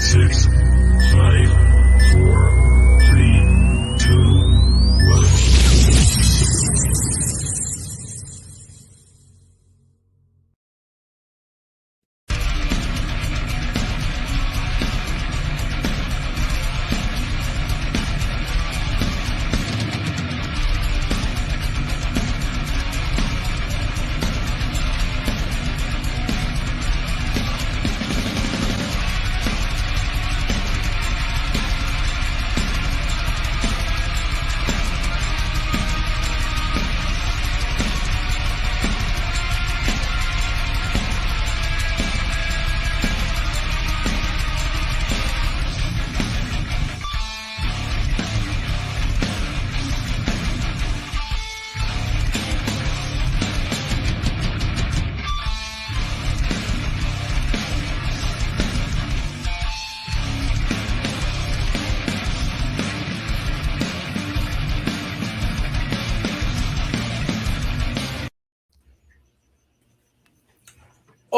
6, 5, 4, 3, 2, 1.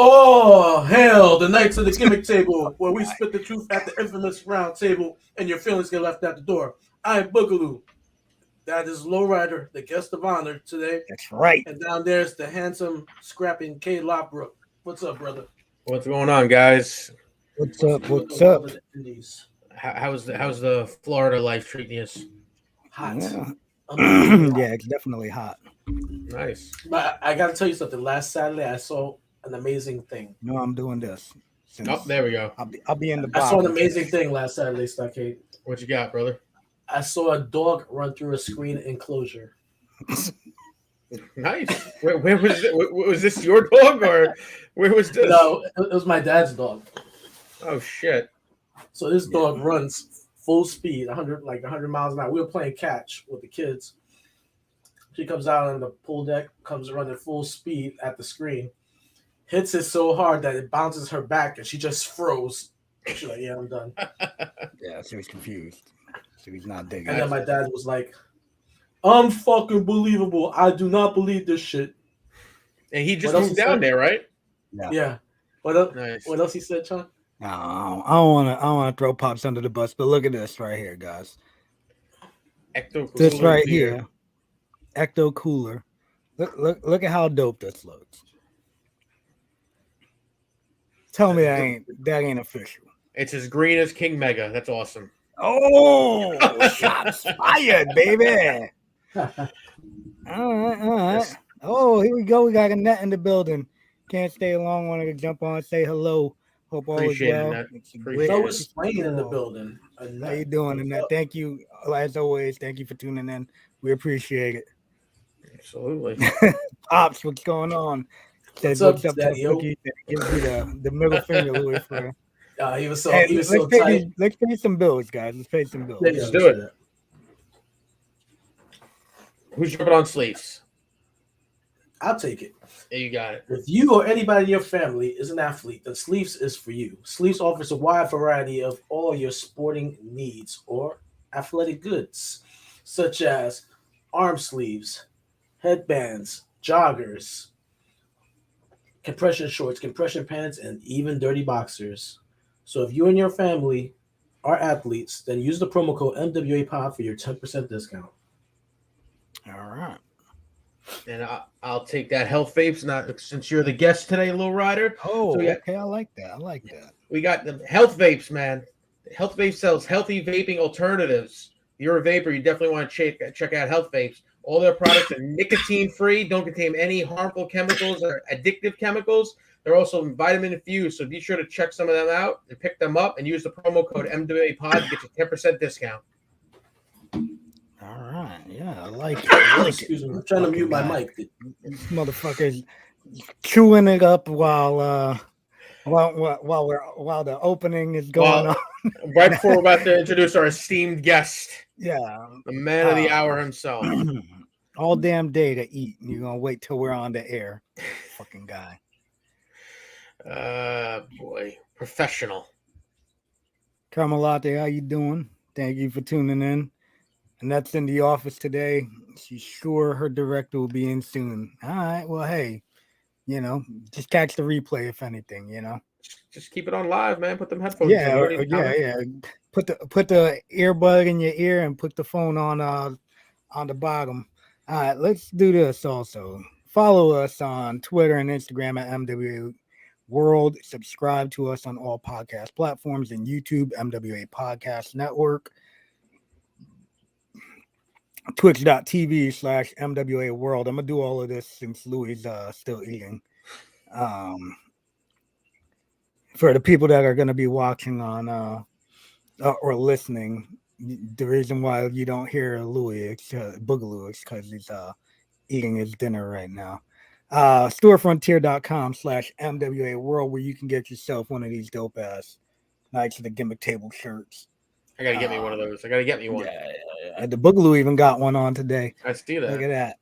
Oh, hell, the Knights of the Gimmick table, where we spit the truth at the infamous round table and your feelings get left at the door. I am Boogaloo. That is LowRyda, the guest of honor today. That's right. And down there's the handsome, scrapping Kaide Lothbrok. What's up, brother? What's going on, guys? What's up? What's up? How's the Florida life treating us? Hot. Yeah. Yeah, it's definitely hot. Nice. But I got to tell you something. Last Saturday, I saw an amazing thing. No, I'm doing this. Oh, there we go. I'll be in the I box. saw an amazing thing last Saturday, Stockade. What you got, brother? I saw a dog run through a screen enclosure. Nice. Where was it? Was this your dog or where was this? No, it was my dad's dog. Oh shit. So this dog runs full speed, 100 miles an hour. We were playing catch with the kids. She comes out on the pool deck, comes running full speed at the screen, hits it so hard that it bounces her back, and she just froze. She's like, "Yeah, I'm done." Yeah, she was confused. She was not digging. And then my dad was like, "Unfucking believable! I do not believe this shit." And he just moved down there, right? Yeah. What else? Nice. What else he said, Sean? No, I don't want to throw Pops under the bus, but look at this right here, guys. This right here, Ecto Cooler. Look at how dope this looks. Tell me that ain't official. It's as green as King Mega. That's awesome. Oh, shots fired, baby. All right. Oh, here we go. We got a net in the building. Can't stay long. Wanted to jump on, say hello. Hope all is well. So is Swain in the building. How you doing, Annette? Thank you, as always. Thank you for tuning in. We appreciate it. Absolutely. Pops, what's going on? What's up, Daddy? Gives you the middle finger, Louis. He was so let's tight. Let's pay some bills, guys. Let's pay some bills. Let's do it. Who's jumping on sleeves? I'll take it. There you got it. If you or anybody in your family is an athlete, then Sleeves is for you. Sleeves offers a wide variety of all your sporting needs or athletic goods, such as arm sleeves, headbands, joggers, compression shorts, compression pants, and even dirty boxers. So if you and your family are athletes, then use the promo code MWAPOD for your 10% discount. All right. And I'll take that health vapes. Not since you're the guest today, LowRyda. Oh, so okay. I like that. We got the health vapes, man. Health Vape sells healthy vaping alternatives. If you're a vapor, you definitely want to check out Health Vapes. All their products are nicotine-free, don't contain any harmful chemicals or addictive chemicals. They're also vitamin infused, so be sure to check some of them out and pick them up and use the promo code MWAPOD to get you 10% discount. All right, yeah, I like it. Excuse me, I'm trying to mute my mic. This motherfucker's chewing it up while the opening is going on. Right before we're about to introduce our esteemed guest. Yeah, the man of the hour himself. All damn day to eat, and you're gonna wait till we're on the air. Fucking guy. Boy, professional. Carmelate, how you doing? Thank you for tuning in. And that's in the office today. She's sure her director will be in soon. All right. Well, hey, just catch the replay if anything, Just keep it on live, man. Put them headphones. Yeah, in. You don't need to yeah. Put the earbud in your ear and put the phone on the bottom. All right, let's do this also. Follow us on Twitter and Instagram at MWA World. Subscribe to us on all podcast platforms and YouTube, MWA Podcast Network. Twitch.tv/MWA World. I'm gonna do all of this since Louis is still eating. For the people that are gonna be watching on or listening, the reason why you don't hear Louis, Boogaloo, is because he's eating his dinner right now. Storefrontier.com/MWA World, where you can get yourself one of these dope ass Knights of the Gimmick table shirts. I gotta get me one of those. I gotta get me one. Yeah. The Boogaloo even got one on today. I see that. Look at that.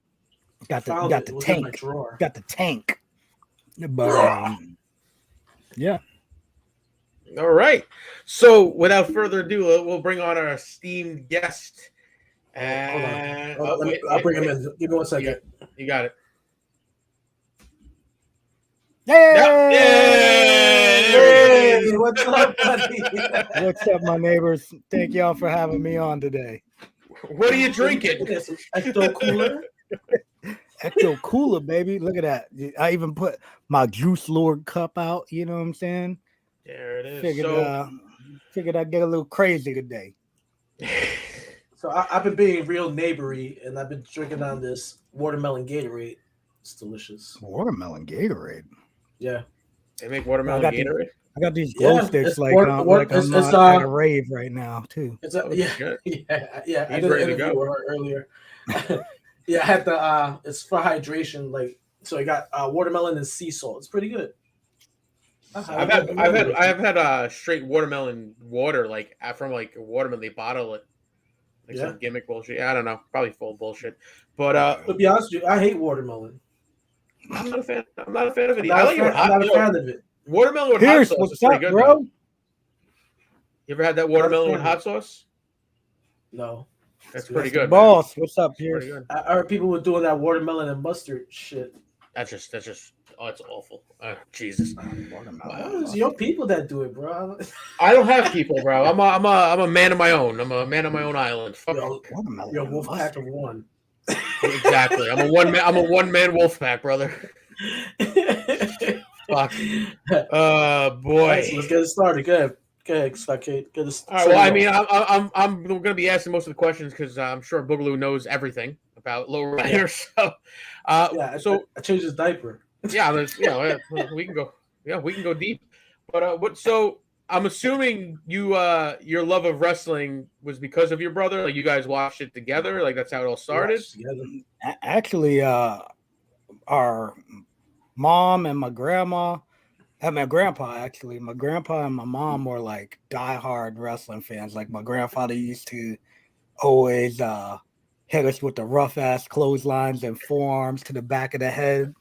Got the In tank. my drawer. Got the tank. But yeah. All right. So without further ado, we'll bring on our esteemed guest. And Hold on. I'll bring him in. Give me 1 second. You got it. Yay! Hey, what's up, buddy? What's up, my neighbors? Thank y'all for having me on today. What are you drinking? Some Ecto Cooler. Ecto Cooler, baby. Look at that. I even put my Juice Lord cup out. You know what I'm saying? There it is. Figured I'd get a little crazy today. So I've been being real neighbory, and I've been drinking on this watermelon Gatorade. It's delicious. Watermelon Gatorade. Yeah. They make watermelon Gatorade? I got these glow sticks it's like I'm not at a rave right now, too. It's yeah. I did an interview with her earlier. Yeah, I had the it's for hydration, like so I got watermelon and sea salt. It's pretty good. I've had straight watermelon water, like from like a watermelon. They bottle it, like some gimmick bullshit. I don't know, probably full bullshit. But to be honest with you, I hate watermelon. I'm not a fan of it. I'm not a fan of it. Watermelon with hot sauce is pretty good, bro. You ever had that watermelon with hot sauce? No. That's pretty good. Boss, what's up, Pierce? I heard people were doing that watermelon and mustard shit. That's just it's awful. Jesus. It's your people that do it, bro. I don't have people, bro. I'm a man of my own. I'm a man of my own island. Fuck. You're a wolf pack of one. Exactly. I'm a one man wolf pack, brother. Fuck. Boy. Right, so let's get it started. Go ahead, Kate. All right. Well, I mean, I'm going to be asking most of the questions because I'm sure Boogaloo knows everything about LowRyda. So, I changed his diaper. Yeah, we can go. Yeah, we can go deep. But so I'm assuming your love of wrestling was because of your brother. Like you guys watched it together. Like that's how it all started. Actually, our mom and my grandma. And my grandpa, actually. My grandpa and my mom were like diehard wrestling fans. Like my grandfather used to always hit us with the rough ass clotheslines and forearms to the back of the head.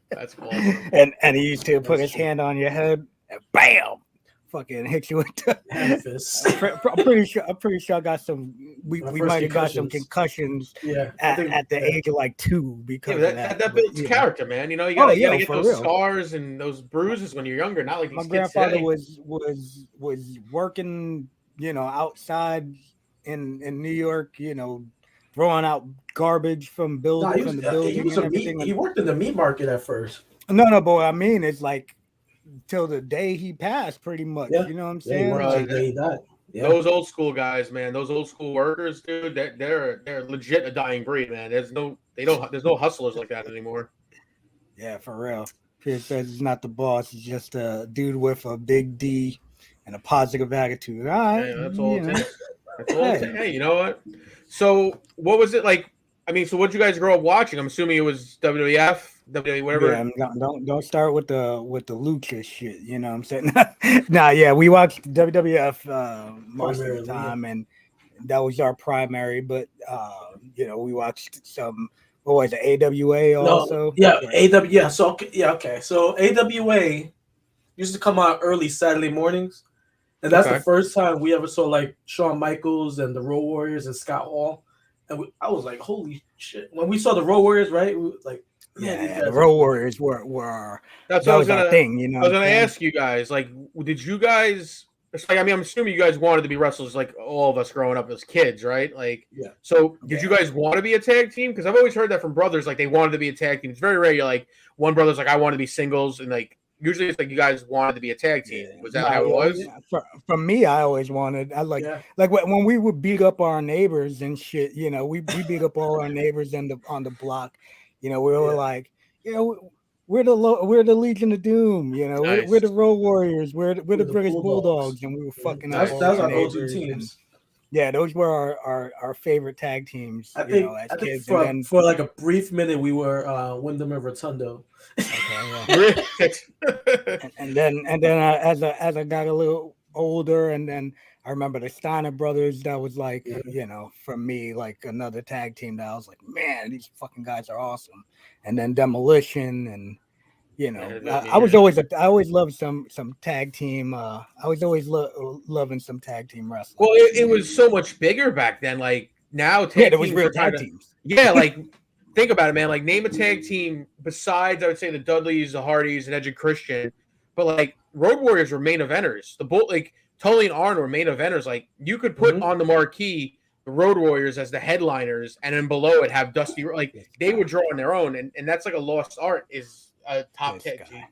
That's awesome. And he used to put his hand on your head and bam, fucking hit you with the fist. I'm pretty sure I got some. We might have got some concussions. Yeah, at the age of like 2 because that builds character, man. You know, you gotta get those scars and those bruises when you're younger. Not like these my kids grandfather today. was working, outside in New York, throwing out garbage from the building and everything. He worked in the meat market at first. No, boy. I mean, it's like till the day he passed, pretty much. Yeah. You know what I'm saying? He died. Yeah. Those old school guys, man. Those old school workers, dude. They're legit a dying breed, man. There's no hustlers like that anymore. Yeah, for real. Pierce says he's not the boss. He's just a dude with a big D and a positive attitude. All right. Yeah, that's all it takes. That's all it takes. Hey, you know what? So what was it like? I mean, so what did you guys grow up watching? I'm assuming it was WWF, WWE, whatever. Yeah, don't start with the lucha shit. You know what I'm saying? Yeah, we watched WWF most of the time, and that was our primary. But we watched some. What was it? AWA also. AWA. So AWA used to come out early Saturday mornings, and that's the first time we ever saw like Shawn Michaels and the Road Warriors and Scott Hall. And I was like, holy shit. When we saw the Road Warriors, right? We, like, Yeah, the Road Warriors were That's that what I was our gonna. thing, you know. I was what I'm gonna saying? ask you guys, like, did you guys? It's like, I mean, I'm assuming you guys wanted to be wrestlers, like all of us growing up as kids, right? Like, Yeah. So, did you guys want to be a tag team? Because I've always heard that from brothers, like they wanted to be a tag team. It's very rare. You're like one brother's like, I want to be singles, and like usually it's like you guys wanted to be a tag team. Was that how it was? For me, I always wanted. I like when we would beat up our neighbors and shit. You know, we beat up all our neighbors on the block. You know, we were like, you know, we're the Legion of Doom. You know, we're the Road Warriors. We're the British Bulldogs, and we were fucking up all that was our our go-to neighbors. teams. Yeah, those were our favorite tag teams. I think kids. For like a brief minute we were Wyndham and Rotundo. Okay, yeah. and then as I got a little older, and then I remember the Steiner brothers. That was like for me like another tag team that I was like, man, these fucking guys are awesome. And then Demolition, and I always loved some tag team. I was always loving some tag team wrestling. Well, it was so much bigger back then. Like now, there was real tag teams. Yeah, like think about it, man. Like name a tag team besides, I would say, the Dudleys, the Hardys, and Edge and Christian. But like Road Warriors were main eventers. Like Tully and Arn were main eventers. Like you could put on the marquee the Road Warriors as the headliners, and then below it have Dusty. Like they would draw on their own, and that's like a lost art. Is a top tag team.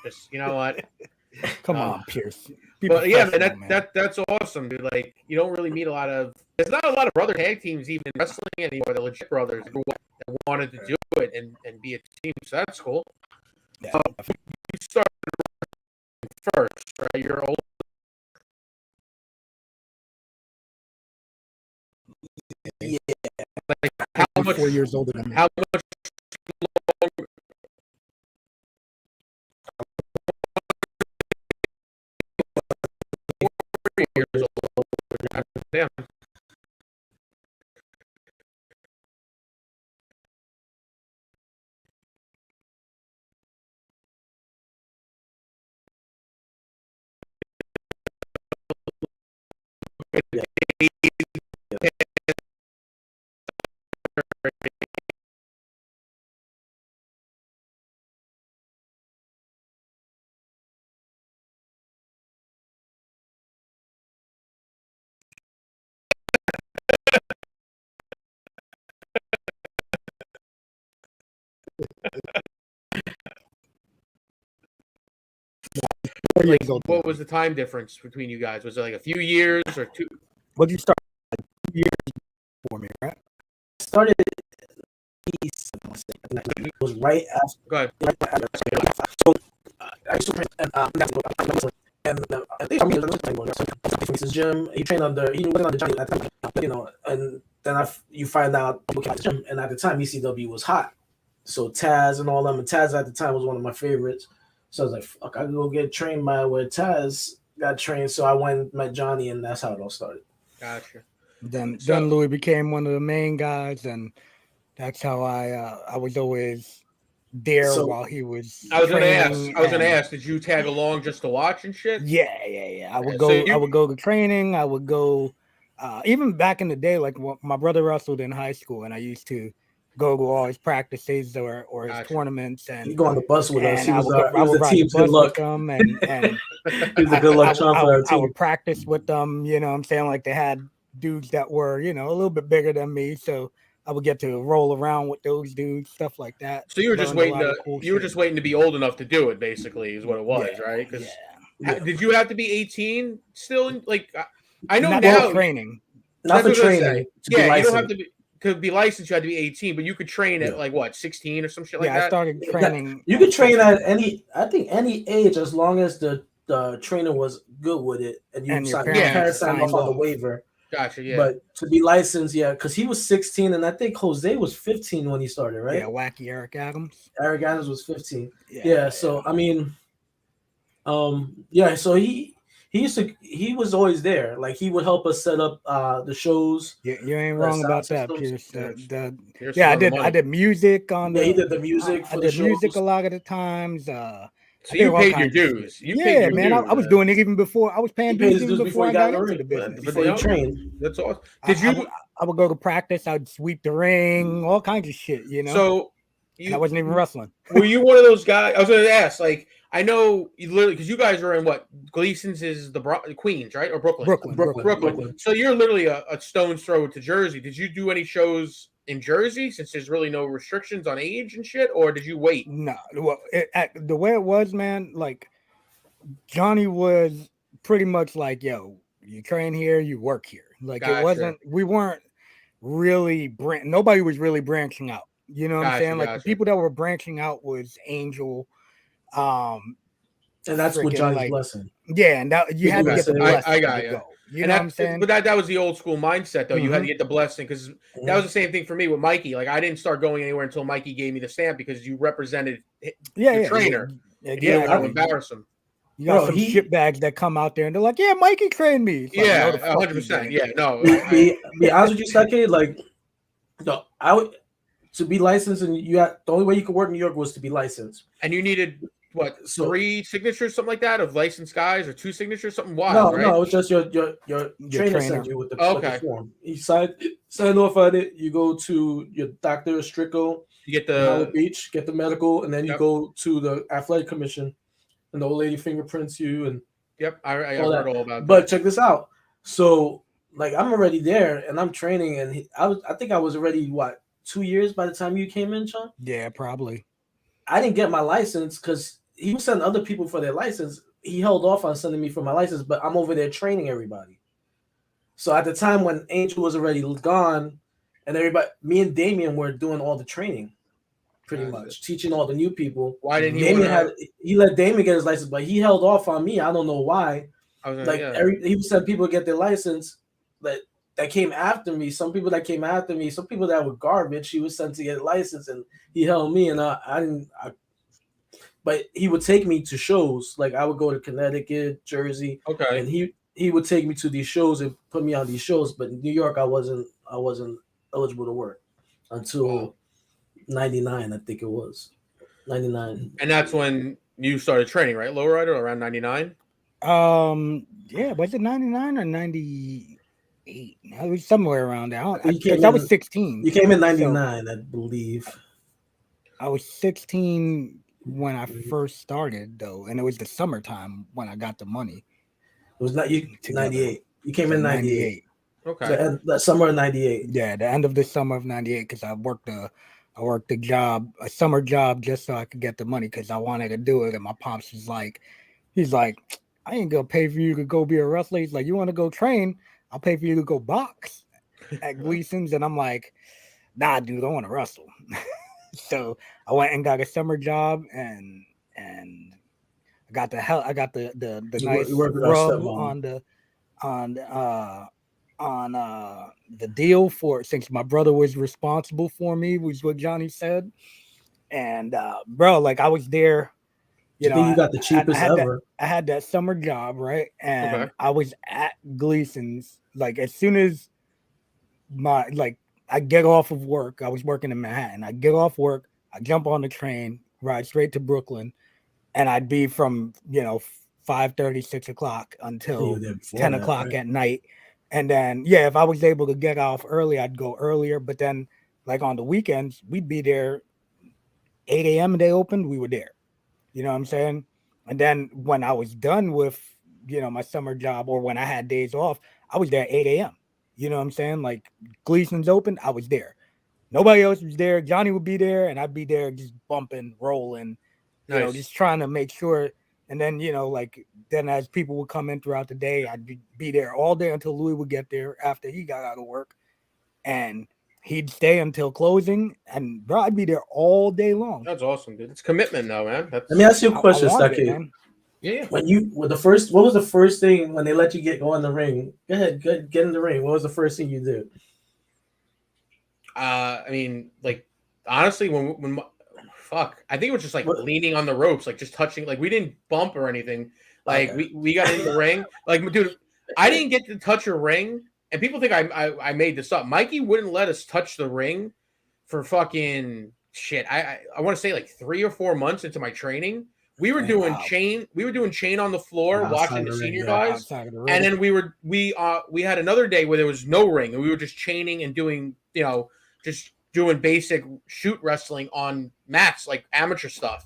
Just you know what? Come on, Pierce. But yeah, man, that's awesome, dude. Like you don't really meet there's not a lot of brother tag teams even wrestling anymore. The legit brothers that wanted to do it and be a team. So that's cool. Yeah. You started first, right? You're old. Yeah. Like how much? 4 years older than me. How much? Years old. Damn. Like, what was the time difference between you guys? Was it like a few years or two? What did you start? Like 2 years for me, right? Started. It was right after. Go ahead. So I used to train and I think his gym. He trained he wasn't under Johnny at the time, and then you find out people came to the gym, and at the time ECW was hot, so Taz and all them, and Taz at the time was one of my favorites. So I was like, fuck, I could go get trained by where Taz got trained. So I went and met Johnny, and that's how it all started. Gotcha. Then Louis became one of the main guys, and that's how I was always there while he was. I was gonna ask. Did you tag along just to watch and shit? Yeah. I would go. I would go to training. I would go. Even back in the day, like my brother wrestled in high school, and I used to go to all his practices or his tournaments. And you go on the bus with us. He was the team's good luck. And he was a good luck charm for our team. I would practice with them. You know what I'm saying? Like they had dudes that were, a little bit bigger than me. So I would get to roll around with those dudes, stuff like that. So you were just waiting to be old enough to do it, basically, is what it was, right? Because did you have to be 18 still? Like I know not now training. Not for training. You don't have to be licensed. You had to be 18, but you could train at like what, 16 or some shit like that. Yeah, I started training. You could train at any age as long as the trainer was good with it, and your parents signed off on the waiver. Gotcha, yeah. But to be licensed, because he was 16, and I think Jose was 15 when he started, right? Yeah, wacky Eric Adams. Eric Adams was 15. Yeah. So I mean, so he was always there. Like he would help us set up the shows. You ain't wrong about that, Pierce. I did music on he did the music. I did music a lot of the times. So you paid your dues. I was doing it even before. I was paying dues even before I got into the business. Before you trained. That's awesome. I would go to practice. I'd sweep the ring, all kinds of shit. So And I wasn't even wrestling. Were you one of those guys? I was going to ask. Like, I know you literally because you guys are in what Gleason's is the Queens, right, or Brooklyn? Brooklyn. So you're literally a stone's throw to Jersey. Did you do any shows in Jersey since there's really no restrictions on age and shit, or did you wait? No, well, the way it was, man, like Johnny was pretty much like, yo, you train here, you work here. Like it wasn't. We weren't really nobody was really branching out. You know what I'm saying? Like the people that were branching out was Angel. And that's what Johnny's blessing. Yeah, and that you had to get the blessing. I got you. You know what I'm saying? But that was the old school mindset, though. You had to get the blessing because that was the same thing for me with Mikey. Like I didn't start going anywhere until Mikey gave me the stamp because you represented the trainer. Yeah, you didn't want to embarrass him. You got some shitbags that come out there and they're like, "Yeah, Mikey trained me." Like, yeah, 100%. Yeah, no. Be honest with you, Sake, like, no, I would to be licensed, and the only way you could work in New York was to be licensed, and you needed. What 3 signatures, something like that, of licensed guys, or 2 signatures, something wild, right? No, it's just your trainer sent you with the form. He signed off on it. You go to your doctor, Strickle. You get the Beach, get the medical, and then you go to the athletic commission, and the old lady fingerprints you. And I heard all about that. But check this out. So, like, I'm already there, and I'm training, and I think I was already 2 years by the time you came in, Sean. Yeah, probably. I didn't get my license because he was sending other people for their license. He held off on sending me for my license, but I'm over there training everybody. So at the time when Angel was already gone, and everybody, me and Damien were doing all the training, pretty much teaching all the new people. Why didn't he let Damien get his license, but he held off on me. I don't know why. He said people get their license, but that came after me. Some people that came after me, some people that were garbage, he was sent to get a license, and he held me, and I didn't. But he would take me to shows. Like I would go to Connecticut, Jersey, and he would take me to these shows and put me on these shows. But in New York, I wasn't eligible to work until '99, I think it was 99. And that's when you started training, right? LowRyda around 99. Yeah, was it 99 or 98? It was somewhere around there. I was 16. You came in 99, I believe. I was 16 when I first started, though, and it was the summertime when I got the money. It was not you. 98. You came in 98. Okay. So the summer of 98. Yeah, the end of the summer of 98, because I worked a summer job just so I could get the money because I wanted to do it. And my pops was like, he's like, I ain't gonna pay for you to go be a wrestler. He's like, you want to go train? I'll pay for you to go box at Gleason's. And I'm like, nah, dude, I want to wrestle. So I went and got a summer job, and I got the nice rub on the deal for, since my brother was responsible for me, was what Johnny said. And bro, like I was there, you got the cheapest ever. I had that summer job, right? And I was at Gleason's like as soon as I get off of work. I was working in Manhattan. I get off work, I jump on the train, ride straight to Brooklyn, and I'd be from 5:30, 6 o'clock until 10 o'clock at night. And then if I was able to get off early, I'd go earlier. But then like on the weekends, we'd be there 8 a.m. They opened, we were there. You know what I'm saying? And then when I was done with my summer job, or when I had days off, I was there at 8 a.m. You know what I'm saying? Like Gleason's open, I was there. Nobody else was there. Johnny would be there, and I'd be there just bumping, rolling, just trying to make sure. And then, then as people would come in throughout the day, I'd be there all day until Louis would get there after he got out of work. And he'd stay until closing, and bro, I'd be there all day long. That's awesome, dude. It's commitment now, man. Let me ask you a question, Saki. Yeah. What was the first thing when they let you go in the ring? Go ahead, get in the ring. What was the first thing you did? I mean, like honestly, when I think it was just like leaning on the ropes, like just touching. Like we didn't bump or anything. Like we got in the ring. Like, dude, I didn't get to touch a ring, and people think I made this up. Mikey wouldn't let us touch the ring for fucking shit. I want to say like 3 or 4 months into my training. We were doing chain. We were doing chain on the floor, watching the senior guys, and then we had another day where there was no ring, and we were just chaining and doing, just doing basic shoot wrestling on mats, like amateur stuff.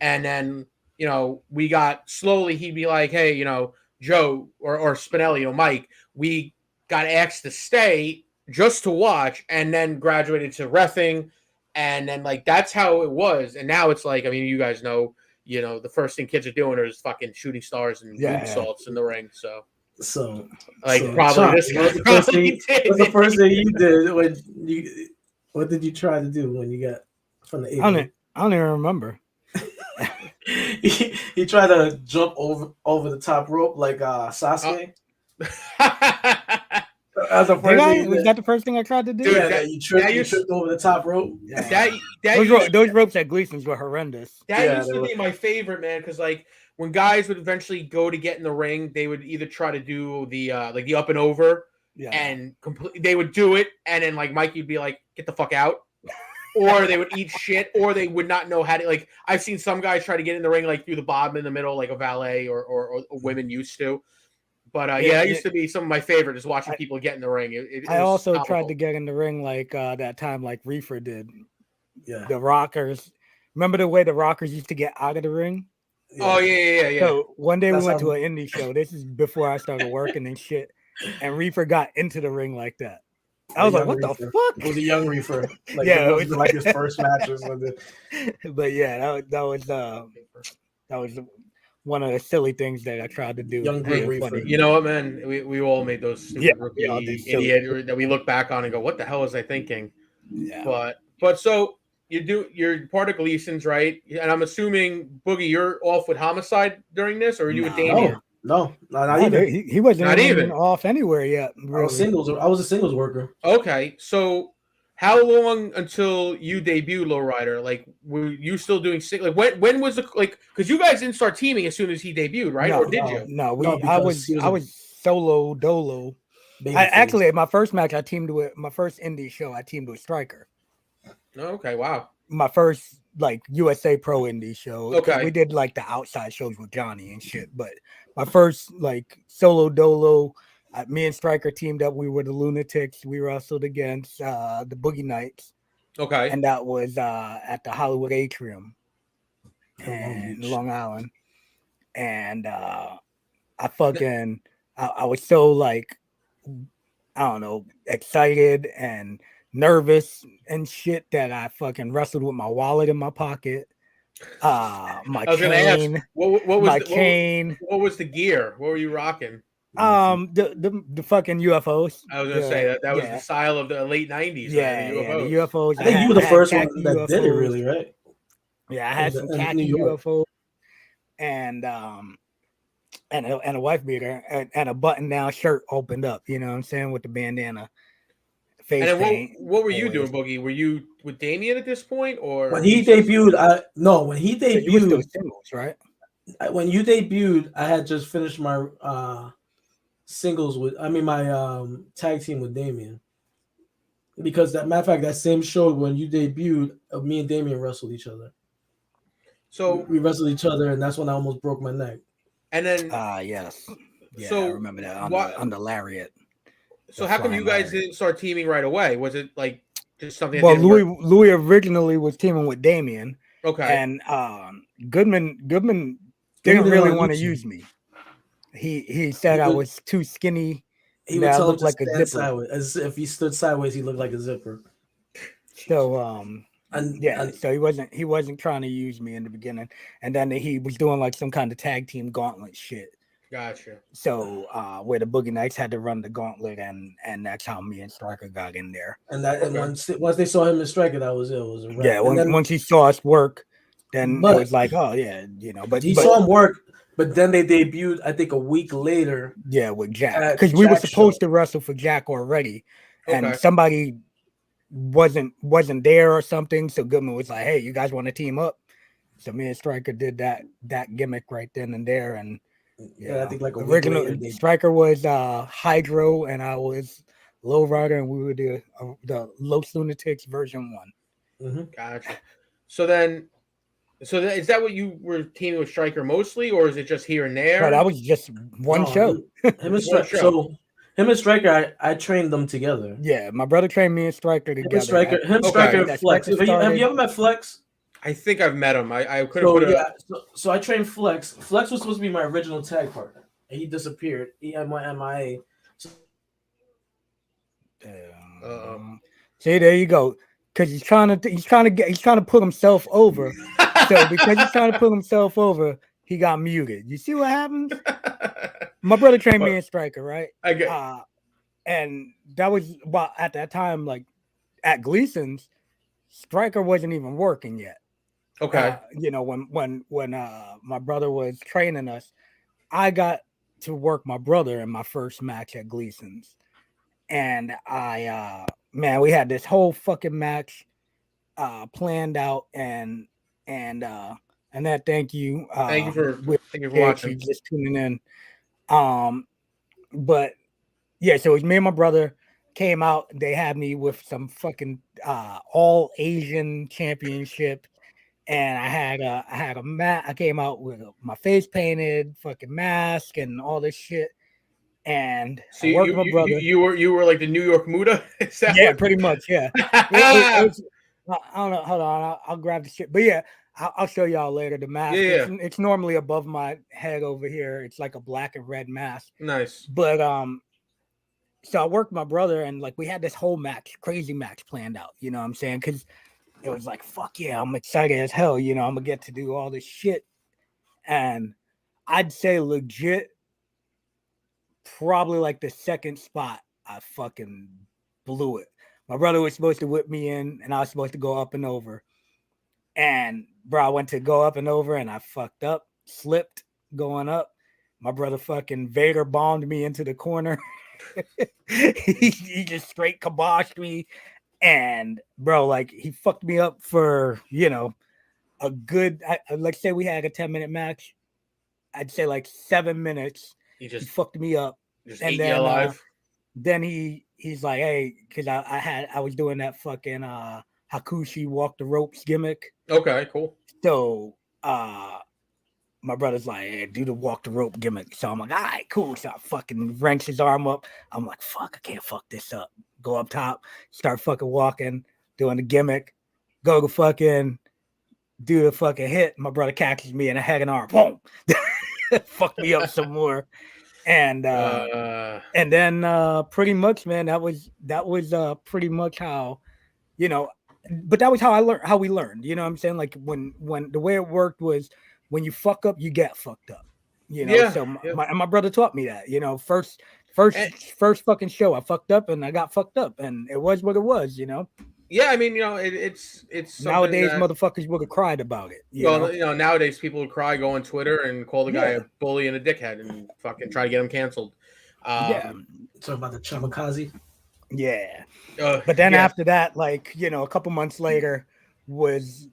And then, we got slowly, he'd be like, hey, Joe or Spinelli, Mike, we got asked to stay just to watch, and then graduated to reffing. And then, like, that's how it was. And now it's like, I mean, you guys know, the first thing kids are doing is fucking shooting stars and moonsaults in the ring. So, probably this guy. What's the first thing you did what did you try to do when you got from the 8? I don't even remember. he tried to jump over the top rope like Sasuke. That's the first thing. Was that the first thing I tried to do? Dude, you tripped over the top rope. Yeah. Those ropes at Gleason's were horrendous. That used to be my favorite, man, because like when guys would eventually go to get in the ring, they would either try to do the the up and over, and they would do it, and then like Mikey would be like, "Get the fuck out." Or they would eat shit, or they would not know how to. Like, I've seen some guys try to get in the ring like through the bottom in the middle, like a valet or women used to. But that used to be some of my favorite, is watching people get in the ring. I also tried to get in the ring like that time, like Reefer did. Yeah, the Rockers. Remember the way the Rockers used to get out of the ring? Yeah. Oh yeah. So one day we went to an indie show. This is before I started working and shit. And Reefer got into the ring like that. I was like, "What the fuck?" It was a young Reefer. Like, it was like his first match or something. But yeah, that was one of the silly things that I tried to do. Young Reefer. You know what, man? We all made those stupid rookie idiot that we look back on and go, "What the hell was I thinking?" Yeah. But so you're part of Gleason's, right? And I'm assuming Boogie, you're off with Homicide during this, or are you with Damien? No, not even. He wasn't even off anywhere yet. Really. I was a singles worker. Okay, so how long until you debut LowRyda? Like, were you still doing like when was the because you guys didn't start teaming as soon as he debuted, right? Or did you? No, I was solo dolo. Actually, my first match my first indie show, I teamed with Stryker. Okay, wow. My first like USA Pro indie show. Okay, we did like the outside shows with Johnny and shit, but my first like solo dolo, me and Stryker teamed up. We were the Lunatics. We wrestled against the Boogie Knights. Okay, and that was at the Hollywood Atrium in Long Island. And I was so like, I don't know, excited and nervous and shit that I fucking wrestled with my wallet in my pocket. My cane. What was my cane. What was the gear? What were you rocking? The fucking UFOs. I was gonna say that was the style of the late 90s. Yeah, the UFOs. I think you were the first one that did it, really, right? Yeah, I had some khaki UFOs and a wife beater and a button-down shirt opened up. You know what I'm saying, with the bandana. And then what were you doing, Boogie? Were you with Damien at this point, or when he debuted? When he debuted, you were still singles, right? When you debuted, I had just finished my my tag team with Damien. Because that matter of fact, that same show when you debuted, me and Damien wrestled each other. So we wrestled each other, and that's when I almost broke my neck. And then yes, yeah, so I remember that on the lariat. So how come you guys didn't start teaming right away? Was it like just something? Well, Louis originally was teaming with Damien. Okay. And Goodman didn't really want to use me. He said I was too skinny. He would tell him like a zipper. Sideways. As if he stood sideways, he looked like a zipper. So so he wasn't trying to use me in the beginning, and then he was doing like some kind of tag team gauntlet shit. Gotcha. So where the Boogie Knights had to run the gauntlet, and that's how me and Stryker got in there. And once they saw him and Stryker, that was it. It was a wrap. Yeah. Once he saw us work, then it was like, oh yeah, But he saw him work. But then they debuted, I think, a week later. Yeah, with Jack, because we were supposed to wrestle for Jack already, and somebody wasn't there or something. So Goodman was like, "Hey, you guys want to team up?" So me and Stryker did that gimmick right then and there, and I think like original Stryker was Hydro, and I was LowRyda, and we were the Los Lunatics version 1. Mm-hmm. Gotcha. So is that what you were teaming with Stryker mostly, or is it just here and there? No, that was just one show. Him and Stryker. So Him and Striker, I trained them together. Yeah, my brother trained me and Striker Him and together. Striker, Okay. and Flex. Have you ever met Flex? I think I've met him. I couldn't So put a. yeah, so I trained Flex. Flex was supposed to be my original tag partner, and he disappeared. He went MIA. So See, there you go. Because he's trying to put himself over. So because he's trying to put himself over, he got muted. You see what happens? My brother trained me in Striker, right? I get. And that was at that time, like at Gleason's, Striker wasn't even working yet. Okay. When my brother was training us, I got to work my brother in my first match at Gleason's, and we had this whole fucking match planned out, and that thank you for watching. you just tuning in. But yeah, so it was me and my brother came out. They had me with some fucking all Asian championship, and I had a mat. I came out with my face painted, fucking mask, and all this shit. And So I worked with my brother. You were like the New York Muda? Yeah, pretty much. Yeah. I don't know. Hold on. I'll grab the shit. But yeah, I'll show y'all later the mask. Yeah. It's normally above my head over here. It's like a black and red mask. Nice. But so I worked my brother, and like we had this whole crazy match planned out. You know what I'm saying? Because it was like, fuck yeah, I'm excited as hell. I'm gonna get to do all this shit. And I'd say legit, probably like the second spot, I fucking blew it. My brother was supposed to whip me in, and I was supposed to go up and over. And bro, I went to go up and over, and I fucked up, slipped going up. My brother fucking Vader bombed me into the corner. he just straight kiboshed me, and bro, like he fucked me up for a good. Like say we had a 10-minute match. I'd say like 7 minutes. He fucked me up, and then then he's like, hey, because I was doing that fucking Hakushi walk the ropes gimmick. Okay, cool. So my brother's like, hey, do the walk the rope gimmick. So I'm like, all right, cool. So I fucking wrench his arm up. I'm like, fuck, I can't fuck this up. Go up top, start fucking walking, doing the gimmick, go to fucking do the fucking hit. My brother catches me in a head and arm. Boom. Fuck me up some more. And then pretty much, man, that was pretty much how, but that was how we learned. You know what I'm saying? Like when the way it worked was when you fuck up, you get fucked up. My brother taught me that. First fucking show, I fucked up and I got fucked up, and it was what it was. Yeah, I mean, it's nowadays motherfuckers would have cried about it. Nowadays people would cry, go on Twitter and call the guy a bully and a dickhead and fucking try to get him canceled. Talking about the Chamikaze. Yeah. But then after that, like, a couple months later was,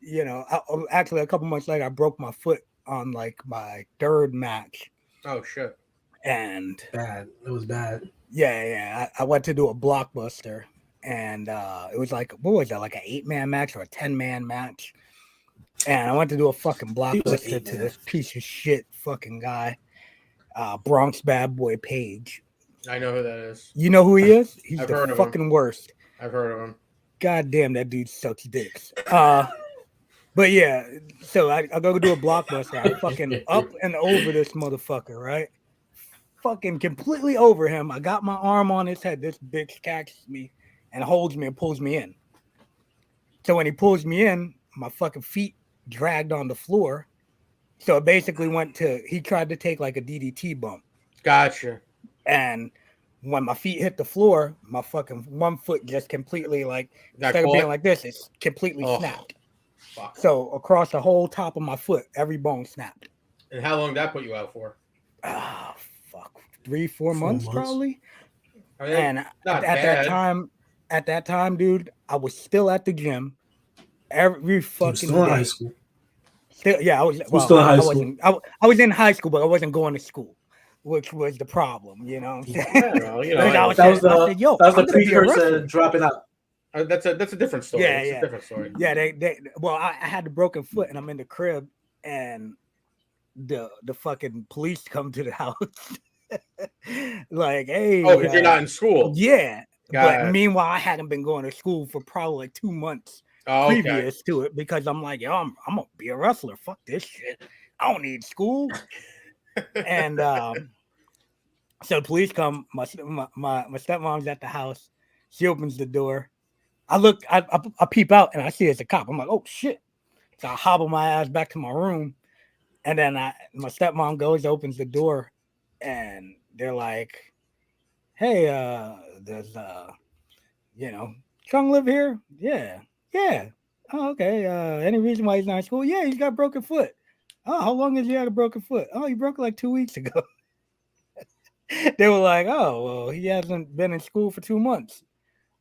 actually a couple months later, I broke my foot on like my third match. Oh shit. And bad. It was bad. Yeah. I went to do a Blockbuster. And it was like, what was that? Like an 8-man match or a 10-man match? And I went to do a fucking Blockbuster to this piece of shit fucking guy, Bronx Bad Boy Page. I know who that is. You know who he is? He's I've the fucking worst. I've heard of him. God damn, that dude sucks dicks. But yeah, so I go do a Blockbuster. I fucking up and over this motherfucker, right? Fucking completely over him. I got my arm on his head. This bitch catches me and holds me and pulls me in. So when he pulls me in, my fucking feet dragged on the floor. So it basically he tried to take like a DDT bump. Gotcha. And when my feet hit the floor, my fucking one foot just completely instead of being like this, it's completely snapped. Fuck. So across the whole top of my foot, every bone snapped. And how long did that put you out for? 3-4 months probably. I mean, and at that time, dude, I was still at the gym every fucking still in day. high school. I was. Well, still in high school. I was in high school, but I wasn't going to school, which was the problem. You know what I'm saying? That was the precursor to dropping out. That's a different story. Yeah, it's a different story. Yeah, I had the broken foot, and I'm in the crib, and the fucking police come to the house. Like, hey, Oh, because you're not in school. yeah. Got But it. meanwhile, I hadn't been going to school for probably like 2 months Oh, okay. previous to it because I'm like, yo, I'm gonna be a wrestler. Fuck this shit. I don't need school. And so the police come. My stepmom's at the house. She opens the door. I look. I peep out and I see it's a cop. I'm like, oh shit. So I hobble my ass back to my room, and then my stepmom goes, opens the door, and they're like, hey, does Chung live here? Yeah. Oh, okay. Any reason why he's not in school? Yeah, he's got a broken foot. Oh, how long has he had a broken foot? Oh, he broke it like 2 weeks ago. They were like, oh, well, he hasn't been in school for 2 months.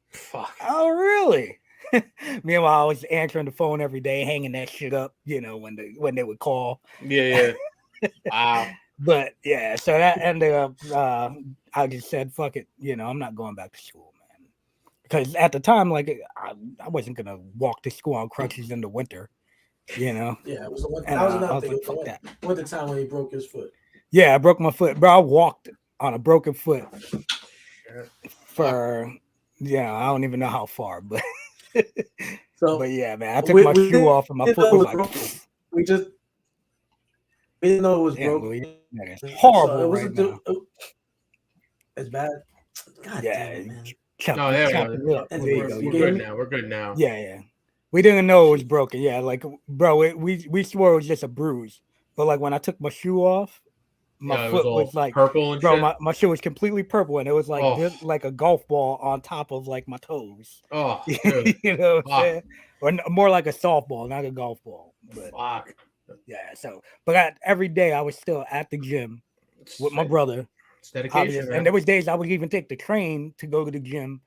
Fuck. Oh, really? Meanwhile, I was answering the phone every day, hanging that shit up, when they would call. Yeah. Wow. But yeah, so that ended up. I just said, "Fuck it," I'm not going back to school, man. Because at the time, like, I wasn't gonna walk to school on crutches in the winter, Yeah, it was the one. And That was I another was thing. like, It was "Fuck that." the time when he broke his foot. Yeah, I broke my foot, bro. I walked on a broken foot for, I don't even know how far, but So, but yeah, man, I took my shoe off and my foot was like, broken. We didn't know it was damn, broken. Louis, it's horrible So right now. It's bad. God Yeah, damn it, man. No, there we chopping go. it up. And There you We're, go. you we're gave good me- now. We're good now. Yeah. We didn't know it was broken. Yeah, like, bro, we swore it was just a bruise. But like when I took my shoe off, my It foot all was like, purple and bro, shit. my shoe was completely purple, and it was like like a golf ball on top of like my toes. Oh, dude. You know what I'm Fuck. saying? Or more like a softball, not a golf ball. But Fuck. yeah, but every day I was still at the gym with my brother. It's dedication, And man. there was days I would even take the train to go to the gym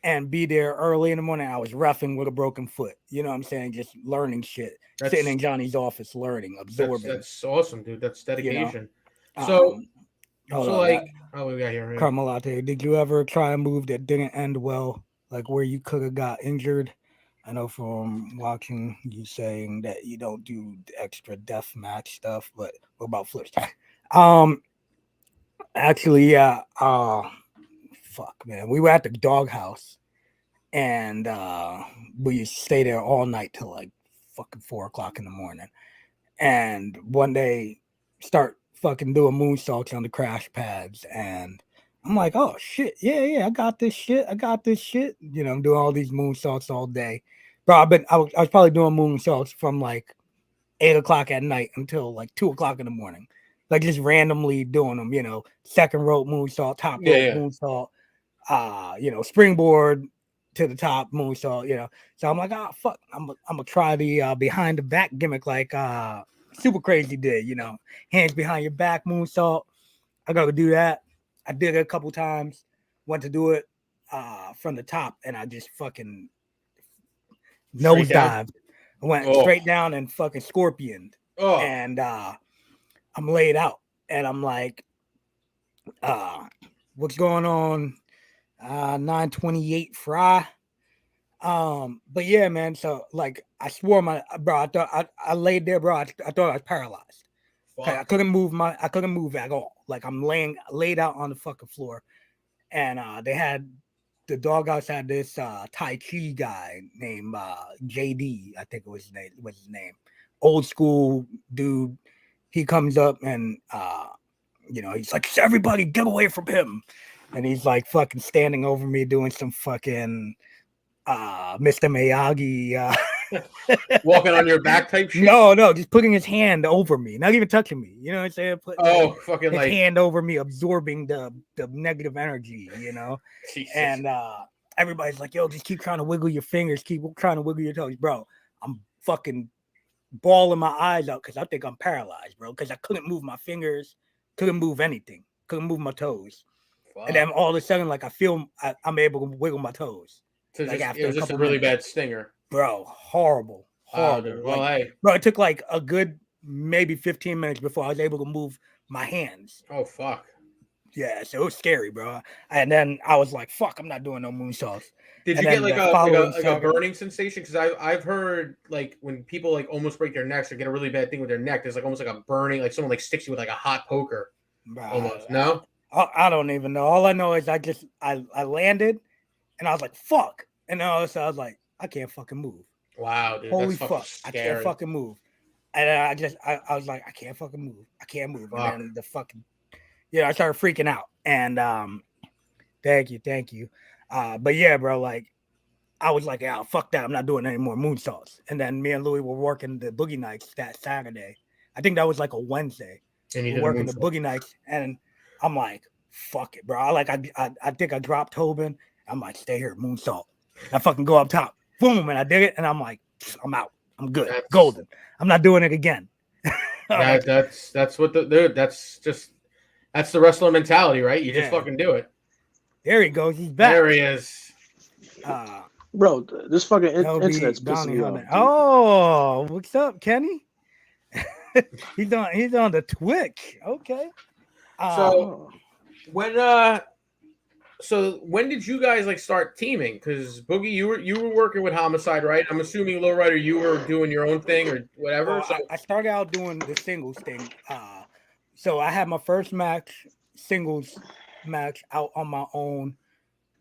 and be there early in the morning. I was roughing with a broken foot. You know what I'm saying? Just learning shit. Sitting in Johnny's office, learning, absorbing. That's awesome, dude. That's dedication. So, we got here. Caramel Latte, did you ever try a move that didn't end well? Like where you could have got injured? I know from watching you saying that you don't do extra death match stuff, but what about flips? Actually, yeah. Fuck, man. We were at the doghouse, and we used to stay there all night till like fucking 4 o'clock in the morning. And one day, start fucking doing moonsaults on the crash pads, and I'm like, oh shit, yeah, I got this shit. I'm doing all these moonsaults all day, bro. I was probably doing moonsaults from like 8 o'clock at night until like 2 o'clock in the morning, like just randomly doing them. Second rope moonsault, top rope moonsault, springboard to the top moonsault. So I'm like, fuck, I'm gonna try the behind the back gimmick like Super Crazy did. Hands behind your back moonsault. I gotta do that. I did it a couple times. Went to do it from the top, and I just fucking nosedived. I went straight down and fucking scorpioned. And I'm laid out, and I'm like, what's going on? 928 fry. But yeah, man. So like, I swore I thought I laid there, bro. I thought I was paralyzed. I couldn't move at all. Like I'm laid out on the fucking floor, and the doghouse had this Tai Chi guy named JD, I think was his name. Old school dude. He comes up and he's like, everybody get away from him. And he's like fucking standing over me doing some fucking Mr. Miyagi walking on your back type shit. No, just putting his hand over me, not even touching me. You know what I'm saying? Fucking his hand over me, absorbing the negative energy. Jesus. And everybody's like, yo, just keep trying to wiggle your fingers, keep trying to wiggle your toes, bro. I'm fucking bawling my eyes out because I think I'm paralyzed, bro, because I couldn't move my fingers, couldn't move anything, couldn't move my toes. Wow. And then all of a sudden, like, I feel I'm able to wiggle my toes. So like it was just a really bad stinger. Bro, horrible. Dude. Well, bro, it took like a good maybe 15 minutes before I was able to move my hands. Oh, fuck. Yeah, so it was scary, bro. And then I was like, fuck, I'm not doing no moonsaults. Did you get like a burning sensation? Because I've heard like when people like almost break their necks or get a really bad thing with their neck, there's like almost like a burning, like someone like sticks you with like a hot poker. Bro, almost. No? I don't even know. All I know is I landed and I was like, fuck. And then all of a sudden I was like, I can't fucking move. Wow, dude, Holy that's fucking fuck. I can't scary. fucking move. And I was like, I can't fucking move. I can't move. Fuck. And then the fucking, I started freaking out. And thank you. But yeah, bro, like I was like, yeah, fuck that. I'm not doing any more moonsaults. And then me and Louie were working the boogie nights that Saturday. I think that was like a Wednesday. And you We're did working the moonsault. boogie nights, and I'm like, fuck it, bro. I think I dropped Tobin. I'm like, stay here, moonsault. I fucking go up top, boom, and I did it, and I'm like, I'm out. I'm good, golden. I'm not doing it again. That's what the dude. That's the wrestler mentality, right? You just fucking do it. There he goes. He's back. There he is. Bro, this fucking internet's pissing me off. Oh, what's up, Kenny? he's on the Twitch. Okay. So when did you guys like start teaming? Because Boogie, you were working with Homicide, right? I'm assuming LowRyda, you were doing your own thing or whatever. Well, I started out doing the singles thing. So I had my first singles match out on my own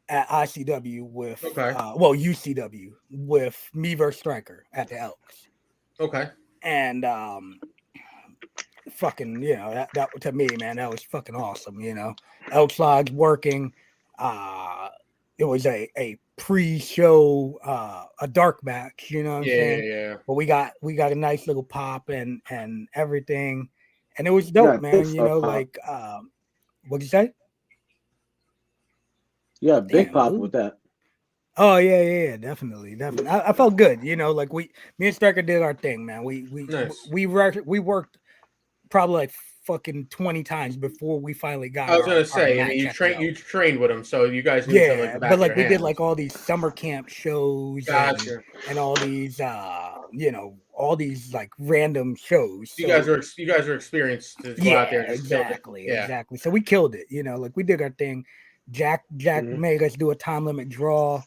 at ICW with UCW with me versus Striker at the Elks. Okay. And fucking, that to me, man, that was fucking awesome. Elks Lodge working. It was a pre-show, a dark match. You know what I'm saying? Yeah. But we got a nice little pop and everything, and it was dope, man. Like what'd you say? Yeah, big pop with that. Oh yeah, definitely. I felt good, like me and Striker did our thing, man. We worked probably like fucking 20 times before we finally got. I was gonna say, I mean, you trained with him, so you guys knew each other like the back but like of your we did hands. like all these summer camp shows, and all these all these like random shows. You guys are experienced to go out there. Exactly. So we killed it, like we did our thing. Jack made us do a time limit draw,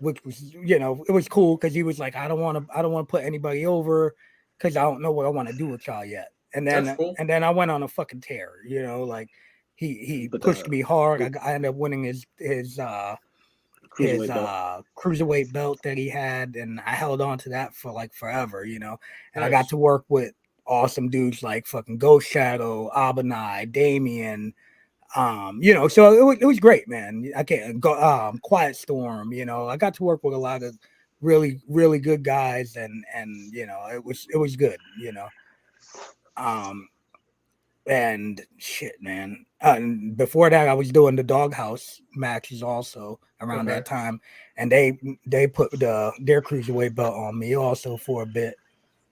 which was, it was cool because he was like, I don't want to put anybody over because I don't know what I want to do with y'all yet. And then cool. and then I went on a fucking tear, like he pushed me hard. I ended up winning his cruiserweight belt that he had, and I held on to that for like forever, and nice. I got to work with awesome dudes like fucking Ghost Shadow, Abanai, Damien. So it was great, man. I can't go Quiet Storm, I got to work with a lot of really, really good guys and it was good, and shit, man. And before that I was doing the Doghouse matches also around that time, and they put their cruiserweight belt on me also for a bit.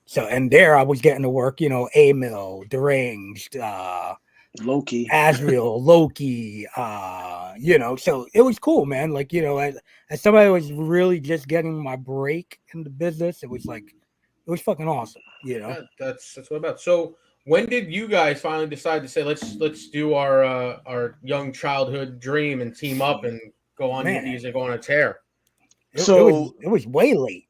So and there I was getting to work, A-Mill, Deranged, Loki, Asriel, Loki, so it was cool, man. Like, as somebody who was really just getting my break in the business, it was fucking awesome, That's what about. So when did you guys finally decide to say let's do our young childhood dream and team up and go on these and go on a tear? It was way late.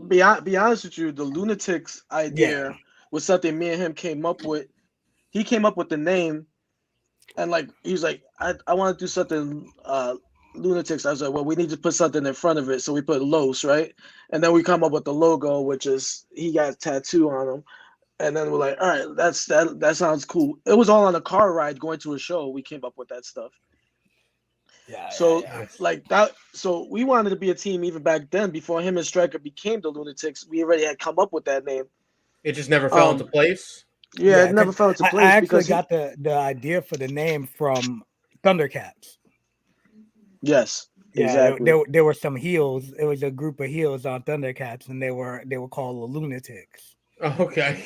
be honest with you, the Lunatics idea was something me and him came up with. He came up with the name, and like he was like, I want to do something Lunatics. I was like, well, we need to put something in front of it, so we put Los, right? And then we come up with the logo, which is he got a tattoo on him, and then we're like, all right, that sounds cool. It was all on a car ride going to a show. We came up with that stuff. Like that. So we wanted to be a team even back then before him and Striker became the Lunatics. We already had come up with that name. It just never fell into place. Yeah, it never fell into place. I actually got the idea for the name from Thundercats. Yes, exactly. There were some heels. It was a group of heels on Thundercats, and they were called the Lunatics. Okay.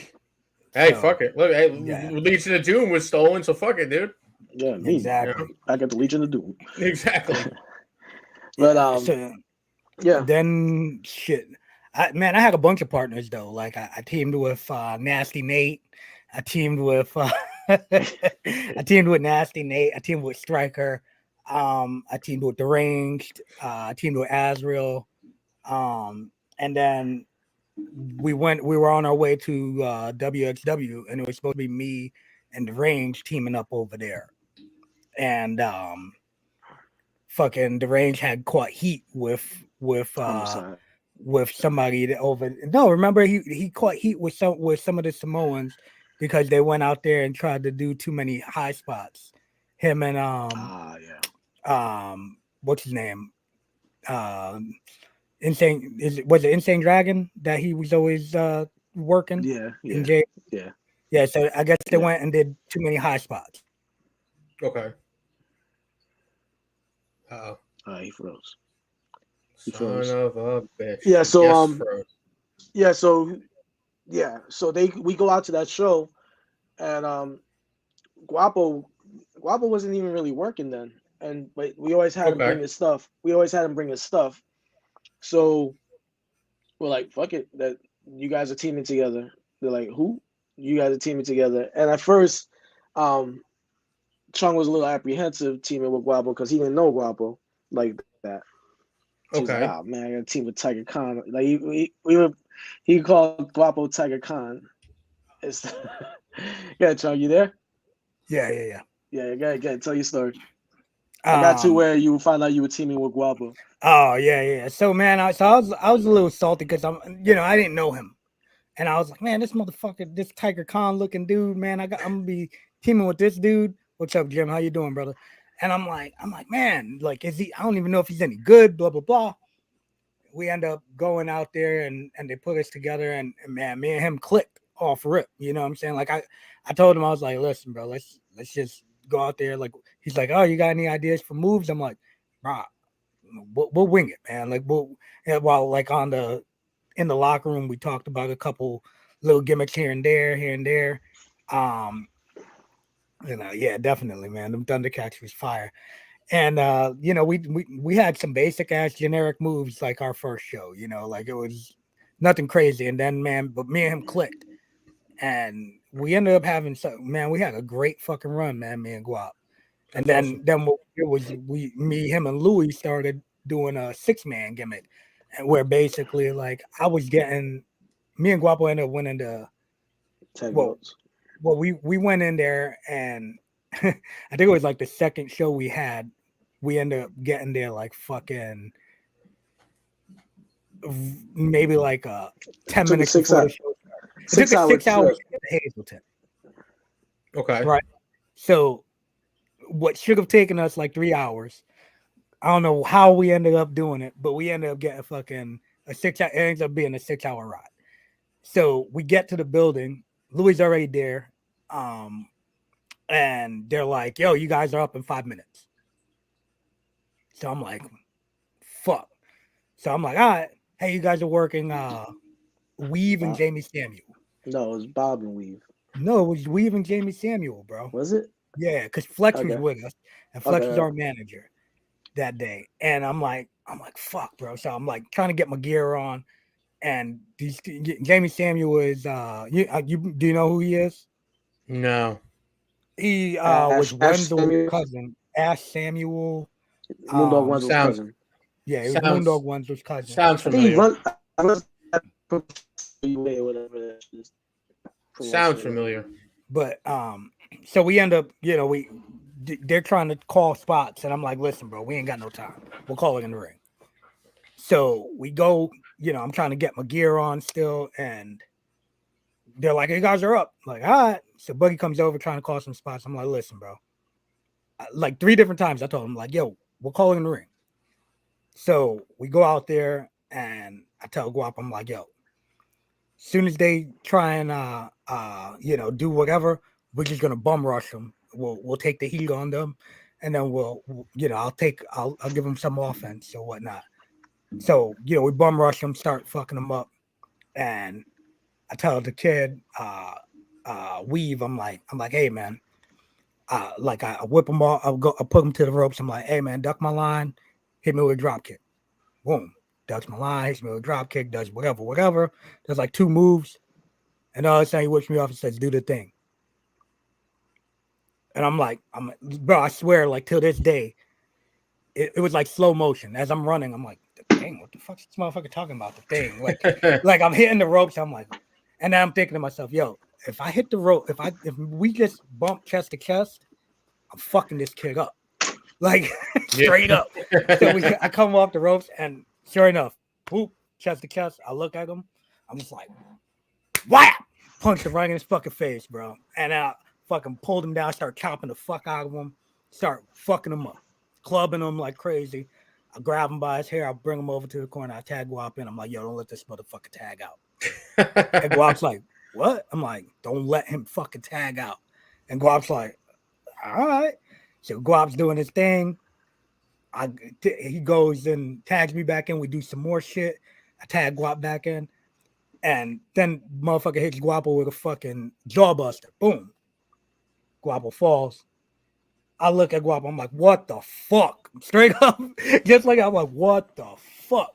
Hey, fuck it. Look, Legion of Doom was stolen, so fuck it, dude. Yeah, me. Exactly. I got the Legion of Doom. Exactly. But then shit. I had a bunch of partners though. Like I teamed with Nasty Nate. I teamed with Nasty Nate. I teamed with Striker. I teamed with Deranged. I teamed with Asriel. And then we were on our way to WXW, and it was supposed to be me and Deranged teaming up over there. and fucking Deranged had caught heat with Homicide. somebody that over. No, remember he caught heat with some of the Samoans because they went out there and tried to do too many high spots. Him and Yeah. what's his name? Was it Insane Dragon that he was always working? Yeah. Yeah. So I guess they Yeah. went and did too many high spots. Okay. Oh. He froze. Son of a bitch. Yeah, so Yes, froze. so we go out to that show, and Guapo wasn't even really working then, but we always had him bring his stuff. So we're like, fuck it, that you guys are teaming together. They're like, who? You guys are teaming together. And at first, Chung was a little apprehensive teaming with Guapo because he didn't know Guapo like that. He was like, oh man, I got a team with Tiger Khan. Like he called Guapo Tiger Khan. Yeah, Chung, you there? Yeah. Yeah, go tell your story. I got to where you find out you were teaming with Guapo. Oh yeah. So man, I was a little salty because I didn't know him, and I was like, man, this motherfucker, this Tiger Khan looking dude, man, I'm gonna be teaming with this dude. What's up, Jim? How you doing, brother? And I'm like, man, like, is he? I don't even know if he's any good. Blah blah blah. We end up going out there, and they put us together, and man, me and him clicked off rip. You know what I'm saying? Like I told him, I was like, listen, bro, let's just go out there. Like he's like, oh, you got any ideas for moves? I'm like, bro, we'll wing it, man. Like while like in the locker room, we talked about a couple little gimmicks here and there. Yeah, definitely, man. Them Thundercats was fire. And we had some basic ass generic moves like our first show, like it was nothing crazy. And then but me and him clicked. And we ended up having we had a great fucking run, man, me and Guap. And then it was him and Louis started doing a 6-man gimmick, and where basically like me and Guapo ended up winning the tag belts. Well, we went in there, and I think it was like the second show we had. We ended up getting there like fucking maybe like 10 minutes before the show started. It took 6 hours to get to Hazleton. Okay. Right. So what should have taken us like 3 hours. I don't know how we ended up doing it, but we ended up getting fucking it ends up being a 6-hour ride. So we get to the building, Louis already there. And they're like, yo, you guys are up in 5 minutes. So I'm like, fuck. So I'm like, all right, hey, you guys are working Weave and Jamie Samuel. No, it was Bob and Weave. No, it was Weave and Jamie Samuel, bro. Was it? Yeah, because Flex was with us, and Flex was our manager that day. And I'm like, fuck, bro. So I'm like trying to get my gear on, and Jamie Samuel is do you know who he is? No. He was Wendell's cousin, Ash Samuel. Moondog Wendell's cousin. Yeah, it was Moondog Wendell's cousin. Sounds familiar. Sounds familiar. But so we end up, they're trying to call spots, and I'm like, listen, bro, we ain't got no time. We'll call it in the ring. So we go, I'm trying to get my gear on still, and they're like, you guys are up. I'm like, all right. So Buggy comes over trying to call some spots. I'm like, listen, bro. Like 3 different times I told him, like, yo, we'll call it in the ring. So we go out there, and I tell Guap, I'm like, yo, as soon as they try and do whatever, we're just gonna bum rush them. We'll take the heat on them, and then we'll I'll give them some offense or whatnot. So we bum rush them, start fucking them up, and I tell the kid Weave, I'm like, hey man, I whip him off, I put him to the ropes. I'm like, hey man, duck my line, hit me with a drop kick. Boom. Ducks my line, hits me with a drop kick, does whatever. Does like 2 moves. And all of a sudden he whips me off and says, do the thing. And I'm like, bro, I swear, like till this day, it was like slow motion. As I'm running, I'm like, the thing, what the fuck is this motherfucker talking about? The thing. Like I'm hitting the ropes, I'm like, and then I'm thinking to myself, yo, if I hit the rope, if we just bump chest to chest, I'm fucking this kid up. Like, straight up. So I come off the ropes, and sure enough, whoop, chest to chest. I look at him. I'm just like, whap! Punched him right in his fucking face, bro. And I fucking pulled him down, start chopping the fuck out of him, start fucking him up, clubbing him like crazy. I grab him by his hair. I bring him over to the corner. I tag Guap in. I'm like, yo, don't let this motherfucker tag out. And Guap's like, what? I'm like, don't let him fucking tag out. And Guap's like, all right. So Guap's doing his thing. He goes and tags me back in. We do some more shit. I tag Guap back in. And then motherfucker hits Guapo with a fucking jawbuster. Boom. Guapo falls. I look at Guapo. I'm like, what the fuck? Straight up. Just like I'm like, what the fuck?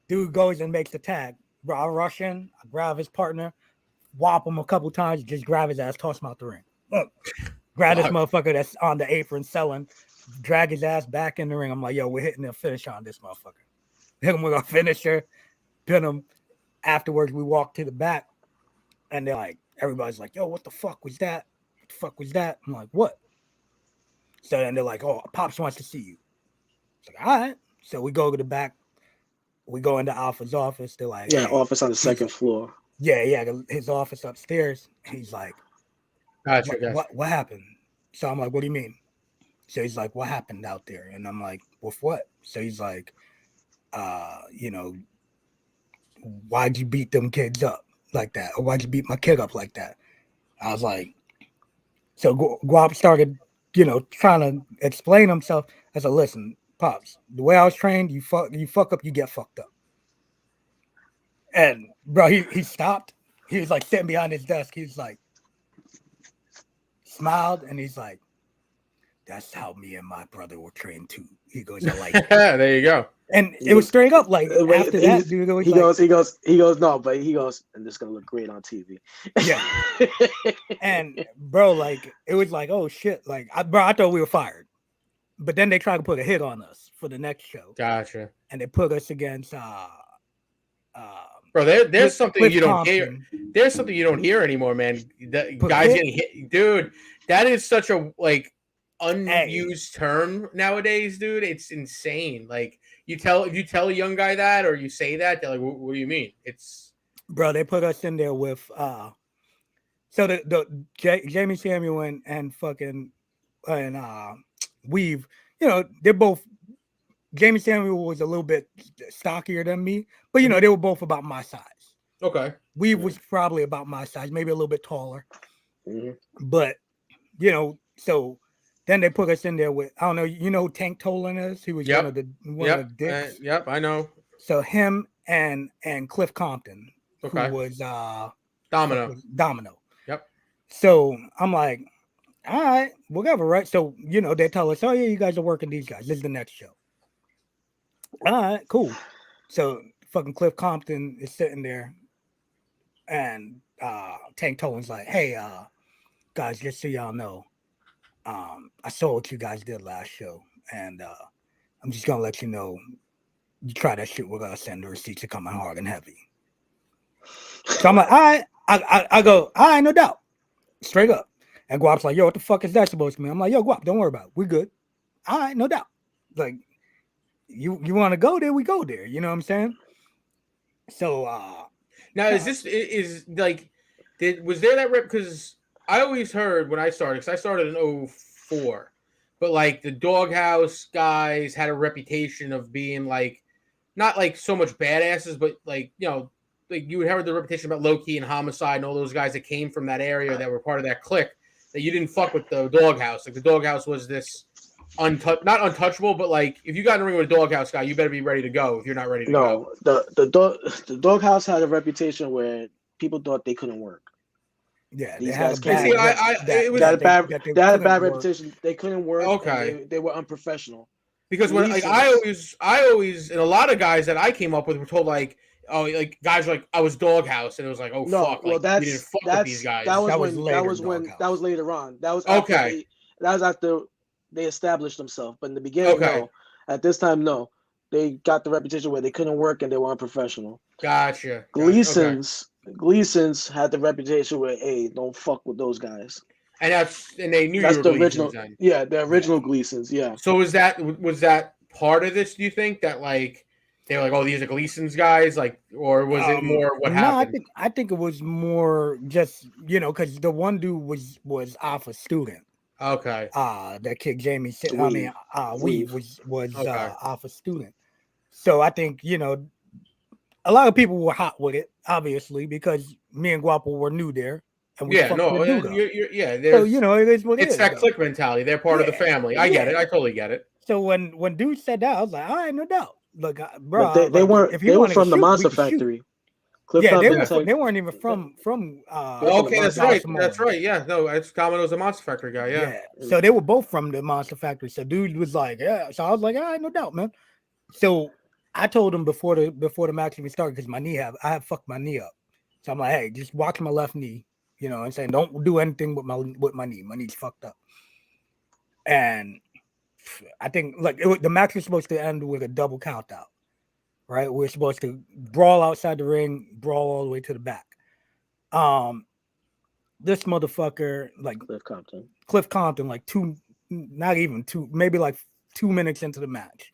Dude goes and makes the tag. Bro, I rush in. I grab his partner. Whop him a couple times. Just grab his ass. Toss him out the ring. Look. Grab this motherfucker that's on the apron selling. Drag his ass back in the ring. I'm like, yo, we're hitting a finish on this motherfucker. Hit him with our finisher. Pin him. Afterwards, we walk to the back. And they're like, everybody's like, yo, what the fuck was that? What the fuck was that? I'm like, what? So then they're like, oh, Pops wants to see you. It's like, all right. So we go to the back. We go into Alpha's office. They're like, Yeah, hey. office on the second floor. Yeah, his office upstairs. He's like, Gotcha. what happened? So I'm like, what do you mean? So he's like, what happened out there? And I'm like, with what? So he's like, why'd you beat them kids up like that? Or why'd you beat my kid up like that? I was like, so Guap started, trying to explain himself. I said, listen, Pops, the way I was trained, you fuck up, you get fucked up. And bro, he stopped. He was like sitting behind his desk. He's like, smiled, and he's like, that's how me and my brother were trained too. He goes, I like it. There you go. And it was straight up like after that, dude. He goes, no, but he goes, and this is gonna look great on TV. Yeah. And bro, like it was like, oh shit, like I thought we were fired, but then they tried to put a hit on us for the next show. Gotcha. And they put us against bro, there's something Cliff you don't Thompson. hear. There's something you don't hear anymore, man. Guys getting hit, dude. That is such a unused term nowadays, dude. It's insane. Like if you tell a young guy that or you say that, they're like, what do you mean? It's bro, they put us in there with so the Jamie Samuel and fucking Weave, they're both. Jamie Samuel was a little bit stockier than me, but they were both about my size. okay. Weave was probably about my size, maybe a little bit taller. Mhm. But so then they put us in there with, I don't know, who Tank Tolan is? He was one of the dicks. Yep, I know. So him and Cliff Compton, Okay. who was Domino. Yep. So I'm like, all right, whatever, right? So they tell us, oh yeah, you guys are working these guys. This is the next show. All right, cool. So fucking Cliff Compton is sitting there, and Tank Tolan's like, hey, guys, just so y'all know, I saw what you guys did last show, and I'm just gonna let you know, you try that shit with us, and the receipts are coming hard and heavy. So I'm like, all right, I go, all right, no doubt, straight up. And Guap's like, yo, what the fuck is that supposed to mean? I'm like, yo, Guap, don't worry about it, we good. All right, no doubt. Like, you want to go there, we go there. You know what I'm saying? So now is like, was there that rep? Because I always heard when I started, because I started in 2004, but like the Doghouse guys had a reputation of being like, not like so much badasses, but like, like you would have the reputation about Low Key and Homicide and all those guys that came from that area that were part of that clique, that you didn't fuck with the Doghouse. Like the Doghouse was this not untouchable, but like if you got in the ring with a Doghouse guy, you better be ready to go. If you're not ready to go, the Doghouse had a reputation where people thought they couldn't work. yeah, These they had guys a came. bad, They had a bad reputation. They couldn't work. Okay, they were unprofessional. Because when like I always and a lot of guys that I came up with were told like, oh, like guys were like, I was Doghouse, and it was like, oh No, fuck, well, like we didn't fuck with these guys. That was later on. That was after they established themselves. But in the beginning, no. At this time, no. They got the reputation where they couldn't work and they were unprofessional. Gotcha. Gleason's had the reputation where, hey, don't fuck with those guys. And they knew That's you were the Gleason's original. then. Yeah, the original Gleasons. Yeah. So was that part of this? Do you think that like they were like, oh, these are Gleason's guys, like, or was it more what no, happened? I think it was more just because the one dude was Alpha student. Okay. That kid Jamie. Weave. Weave was Okay. Alpha student. So I think a lot of people were hot with it, obviously, because me and Guapo were new there, and we fucked the dude up. Yeah. So it is what it It's is. that though. click mentality. They're part of the Yeah, family. I get yeah. it. I totally get it. So when dude said that, I was like, all right, no doubt. Look, bro, But they weren't. If he They were wanted to from the shoot, we Monster could shoot. Factory. Cliff Yeah, Compton Tech. they weren't even from. Okay, that's right. Samoa. That's right. Yeah, no, it's Kamino's a Monster Factory guy. Yeah. So they were both from the Monster Factory. So dude was like, yeah. So I was like, all right, no doubt, man. So I told him before the match even started because I have fucked my knee up. So I'm like, hey, just watch my left knee. You know what I'm saying? Don't do anything with my knee. My knee's fucked up. And I think the match was supposed to end with a double count out. Right? We're supposed to brawl outside the ring, brawl all the way to the back. This motherfucker, like Cliff Compton, like not even two, maybe like 2 minutes into the match.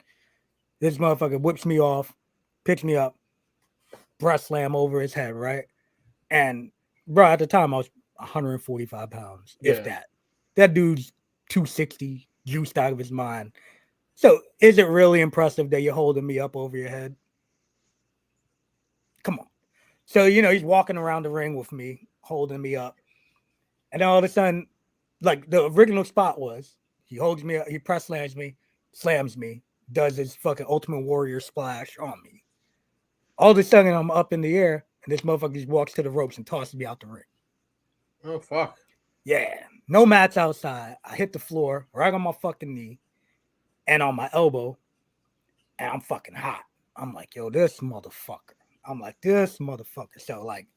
This motherfucker whips me off, picks me up, breast slam over his head, right? And bro, at the time I was 145 pounds, if that. That dude's 260, juiced out of his mind. So is it really impressive that you're holding me up over your head? Come on. So, he's walking around the ring with me, holding me up. And then all of a sudden, like the original spot was, he holds me up, he press slams me, does his fucking Ultimate Warrior splash on me. All of a sudden, I'm up in the air, and this motherfucker just walks to the ropes and tosses me out the ring. Oh, fuck. Yeah. No mats outside. I hit the floor right on my fucking knee and on my elbow, and I'm fucking hot. I'm like, yo, this motherfucker. So, like,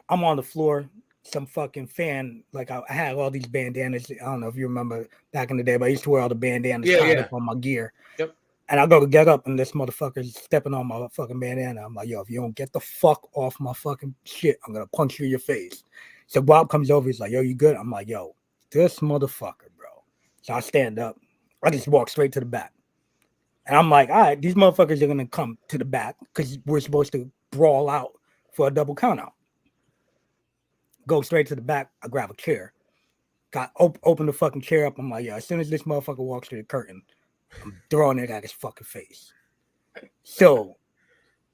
I'm on the floor. Some fucking fan, like I had all these bandanas. I don't know if you remember back in the day, but I used to wear all the bandanas tied up on my gear. Yep. And I go to get up, and this motherfucker's stepping on my fucking bandana. I'm like, yo, if you don't get the fuck off my fucking shit, I'm gonna punch you in your face. So Bob comes over, he's like, yo, you good? I'm like, yo, this motherfucker, bro. So I stand up. I just walk straight to the back. And I'm like, all right, these motherfuckers are gonna come to the back because we're supposed to brawl out for a double count out. Go straight to the back. I grab a chair. Open the fucking chair up. I'm like, yeah, as soon as this motherfucker walks through the curtain, I'm throwing it at his fucking face. So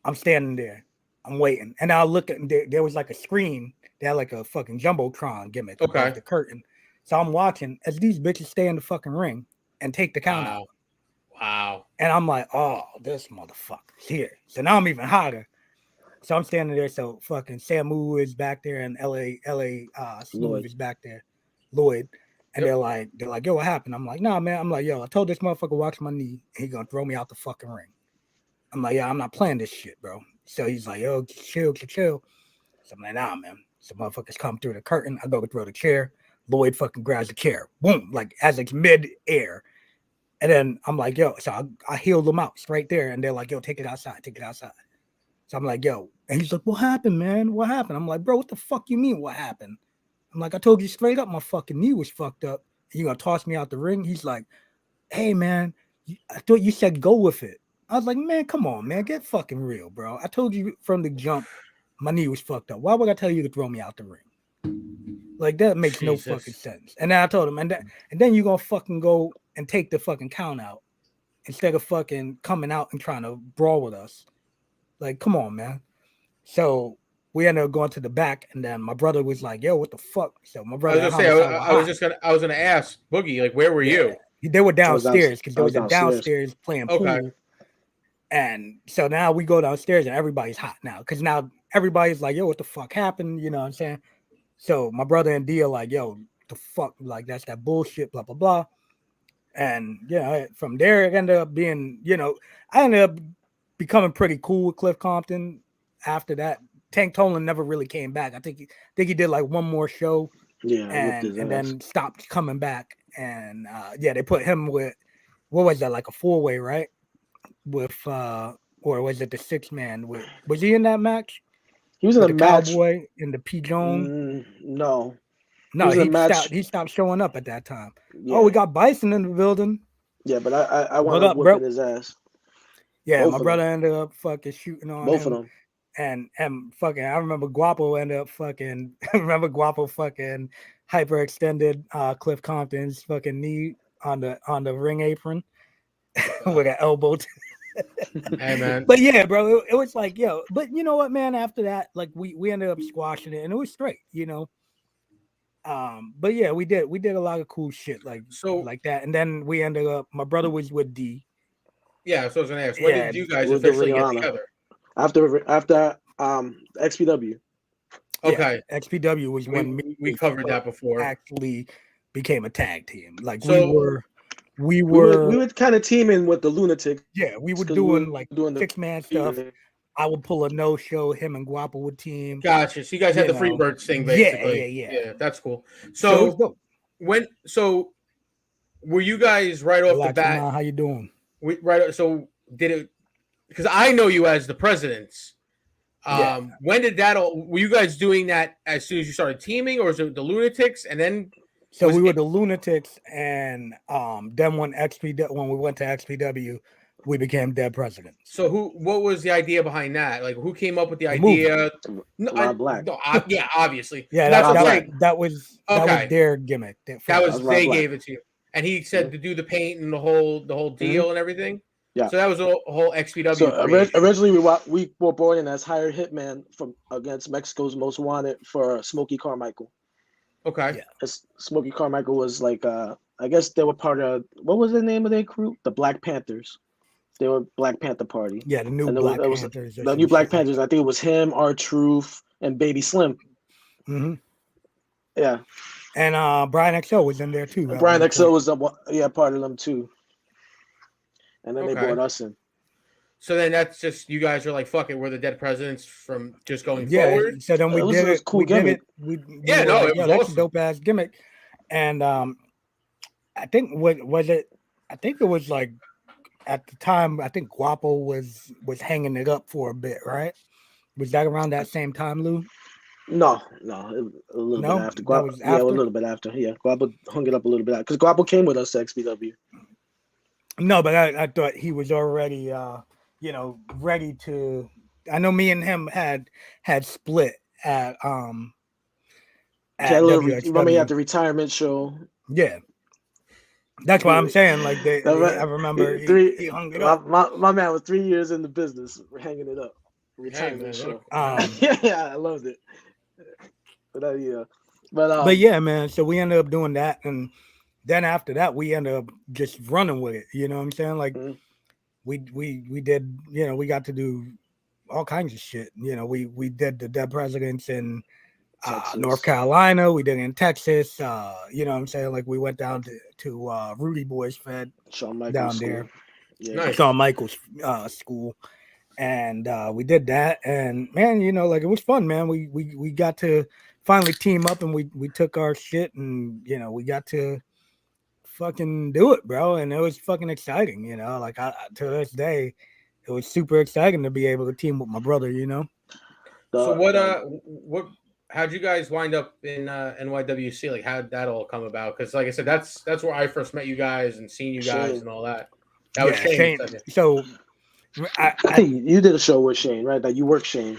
I'm standing there. I'm waiting. And I look at there was like a screen. They had like a fucking Jumbotron gimmick above the curtain. So I'm watching as these bitches stay in the fucking ring and take the count out. Wow. And I'm like, oh, this motherfucker's here. So now I'm even hotter. So I'm standing there. So fucking Samu is back there, and LA Smooth is back there, Lloyd. And they're like, yo, what happened? I'm like, nah, man. I'm like, yo, I told this motherfucker watch my knee, and he gonna throw me out the fucking ring. I'm like, yeah, I'm not playing this shit, bro. So he's like, yo, chill. So I'm like, nah, man. So motherfuckers come through the curtain. I go to throw the chair. Lloyd fucking grabs the chair. Boom, like as it's mid-air. And then I'm like, yo, so I healed them out straight there. And they're like, yo, take it outside. So I'm like, yo. And he's like, what happened, man? What happened? I'm like, bro, what the fuck you mean what happened? I'm like, I told you straight up my fucking knee was fucked up. You gonna toss me out the ring? He's like, hey, man, I thought you said go with it. I was like, man, come on, man. Get fucking real, bro. I told you from the jump my knee was fucked up. Why would I tell you to throw me out the ring? Like, that makes no fucking sense. And then I told him, and then you gonna fucking go and take the fucking count out instead of fucking coming out and trying to brawl with us. Like, come on, man. So we ended up going to the back, and then my brother was like, yo, what the fuck? So my brother, I was gonna ask Boogie, like, where were you? They were downstairs because there was a downstairs playing pool. And so now we go downstairs and everybody's hot now because now everybody's like, yo, what the fuck happened? You know what I'm saying? So my brother and D are like, yo, the fuck, like, that's that bullshit, blah, blah, blah. And from there, it ended up being, I ended up becoming pretty cool with Cliff Compton after that. Tank Tolan never really came back. I think he did like one more show, and then stopped coming back. And they put him with, what was that, like a 4-way, right? With or was it the 6-man? Was he in that match? He was in with the the match. Cowboy and the P. Jones. No. No, was in a match. he stopped showing up at that time. Yeah, Oh, we got Bison in the building. yeah, but I What wound up up, bro? whipping his ass. Yeah, Both my of brother ended up fucking shooting on Both him. of them. And fucking, I remember Guapo ended up fucking. I remember Guapo fucking hyperextended Cliff Compton's fucking knee on the ring apron with an elbow. Hey man, But yeah, bro, it was like, yo. But you know what, man? After that, like we ended up squashing it, and it was straight, you know. But yeah, we did a lot of cool shit like that, and then we ended up. My brother was with D. yeah. So I was gonna ask, when Yeah, did you guys With the officially Ring of get Honor. together? After XPW. Okay, yeah, XPW was when we covered that before. actually became a tag team. Like So- we We were were kind of teaming with the Lunatics. yeah, we were 'cause doing like doing the 6-man stuff. I would pull a no show. Him and Guapo would team. Gotcha. So you guys had You the free know. birds thing, Yeah, basically. yeah. That's cool. So it was So dope. were you guys right off the Relax, bat? man, how you doing? So did it? Because I know you as the presidents. Yeah. When did that all? Were you guys doing that as soon as you started teaming, or was it the Lunatics? And then So was we were it- the Lunatics, and then when we went to XPW, we became dead presidents. So what was the idea behind that? Like, who came up with the The idea? No, Rob Black. Yeah, obviously. Yeah, That's what I'm Rob saying. that was Okay. their gimmick. That was Rob they Black. gave it to you, and he said to do the paint and the whole deal and everything. Yeah. So that was a whole XPW. So creation. originally we were brought in as hired hitman from against Mexico's Most Wanted for Smokey Carmichael. Okay. Yeah. Smokey Carmichael was like I guess they were part of what was the name of their crew? The Black Panthers. They were Black Panther Party. Yeah, the new And Black it was Panthers. the new Black Panthers. I think it was him, R-Truth, and Baby Slim. Mm-hmm. Yeah. And Brian XO was in there too. Brian XO was part of them too. And then they Okay. brought us in. So then that's just you guys are like, fuck it, we're the dead presidents from just going Yeah. forward. So then we It was did a it. cool We did gimmick. it. We Yeah, were no, like, it was that's awesome. a dope ass gimmick. And I think what was it? I think it was like at the time. I think Guapo was hanging it up for a bit, right? Was that around that same time, Lou? No, a little No? bit after. That was Yeah, a after? little bit after. Yeah, Guapo hung it up a little bit because Guapo came with us to XPW. No, but I thought he was already, ready to. I know me and him had split at Remember he WXW. had the retirement show. Yeah, that's why I'm saying like I remember he hung it up. My man was 3 years in the business, hanging it up. Retirement man, show. Yeah, I loved it. But yeah, man. So we ended up doing that, and then after that, we ended up just running with it. You know what I'm saying? Like we did. We got to do all kinds of shit. We did the Dead Presidents in North Carolina. We did it in Texas. You know what I'm saying? Like we went down to Rudy Boy's Fed Shawn Michaels down school. there. Yeah. Nice. Shawn Michaels school. And we did that, and man, like it was fun, man. We got to finally team up, and we took our shit, and we got to fucking do it, bro. And it was fucking exciting, like to this day, it was super exciting to be able to team with my brother, So how'd you guys wind up in NYWC? Like how'd that all come about? Because like I said, that's where I first met you guys and seen you guys Shane. and all that. That was Yeah, Shane. So You did a show with Shane, right? That you worked Shane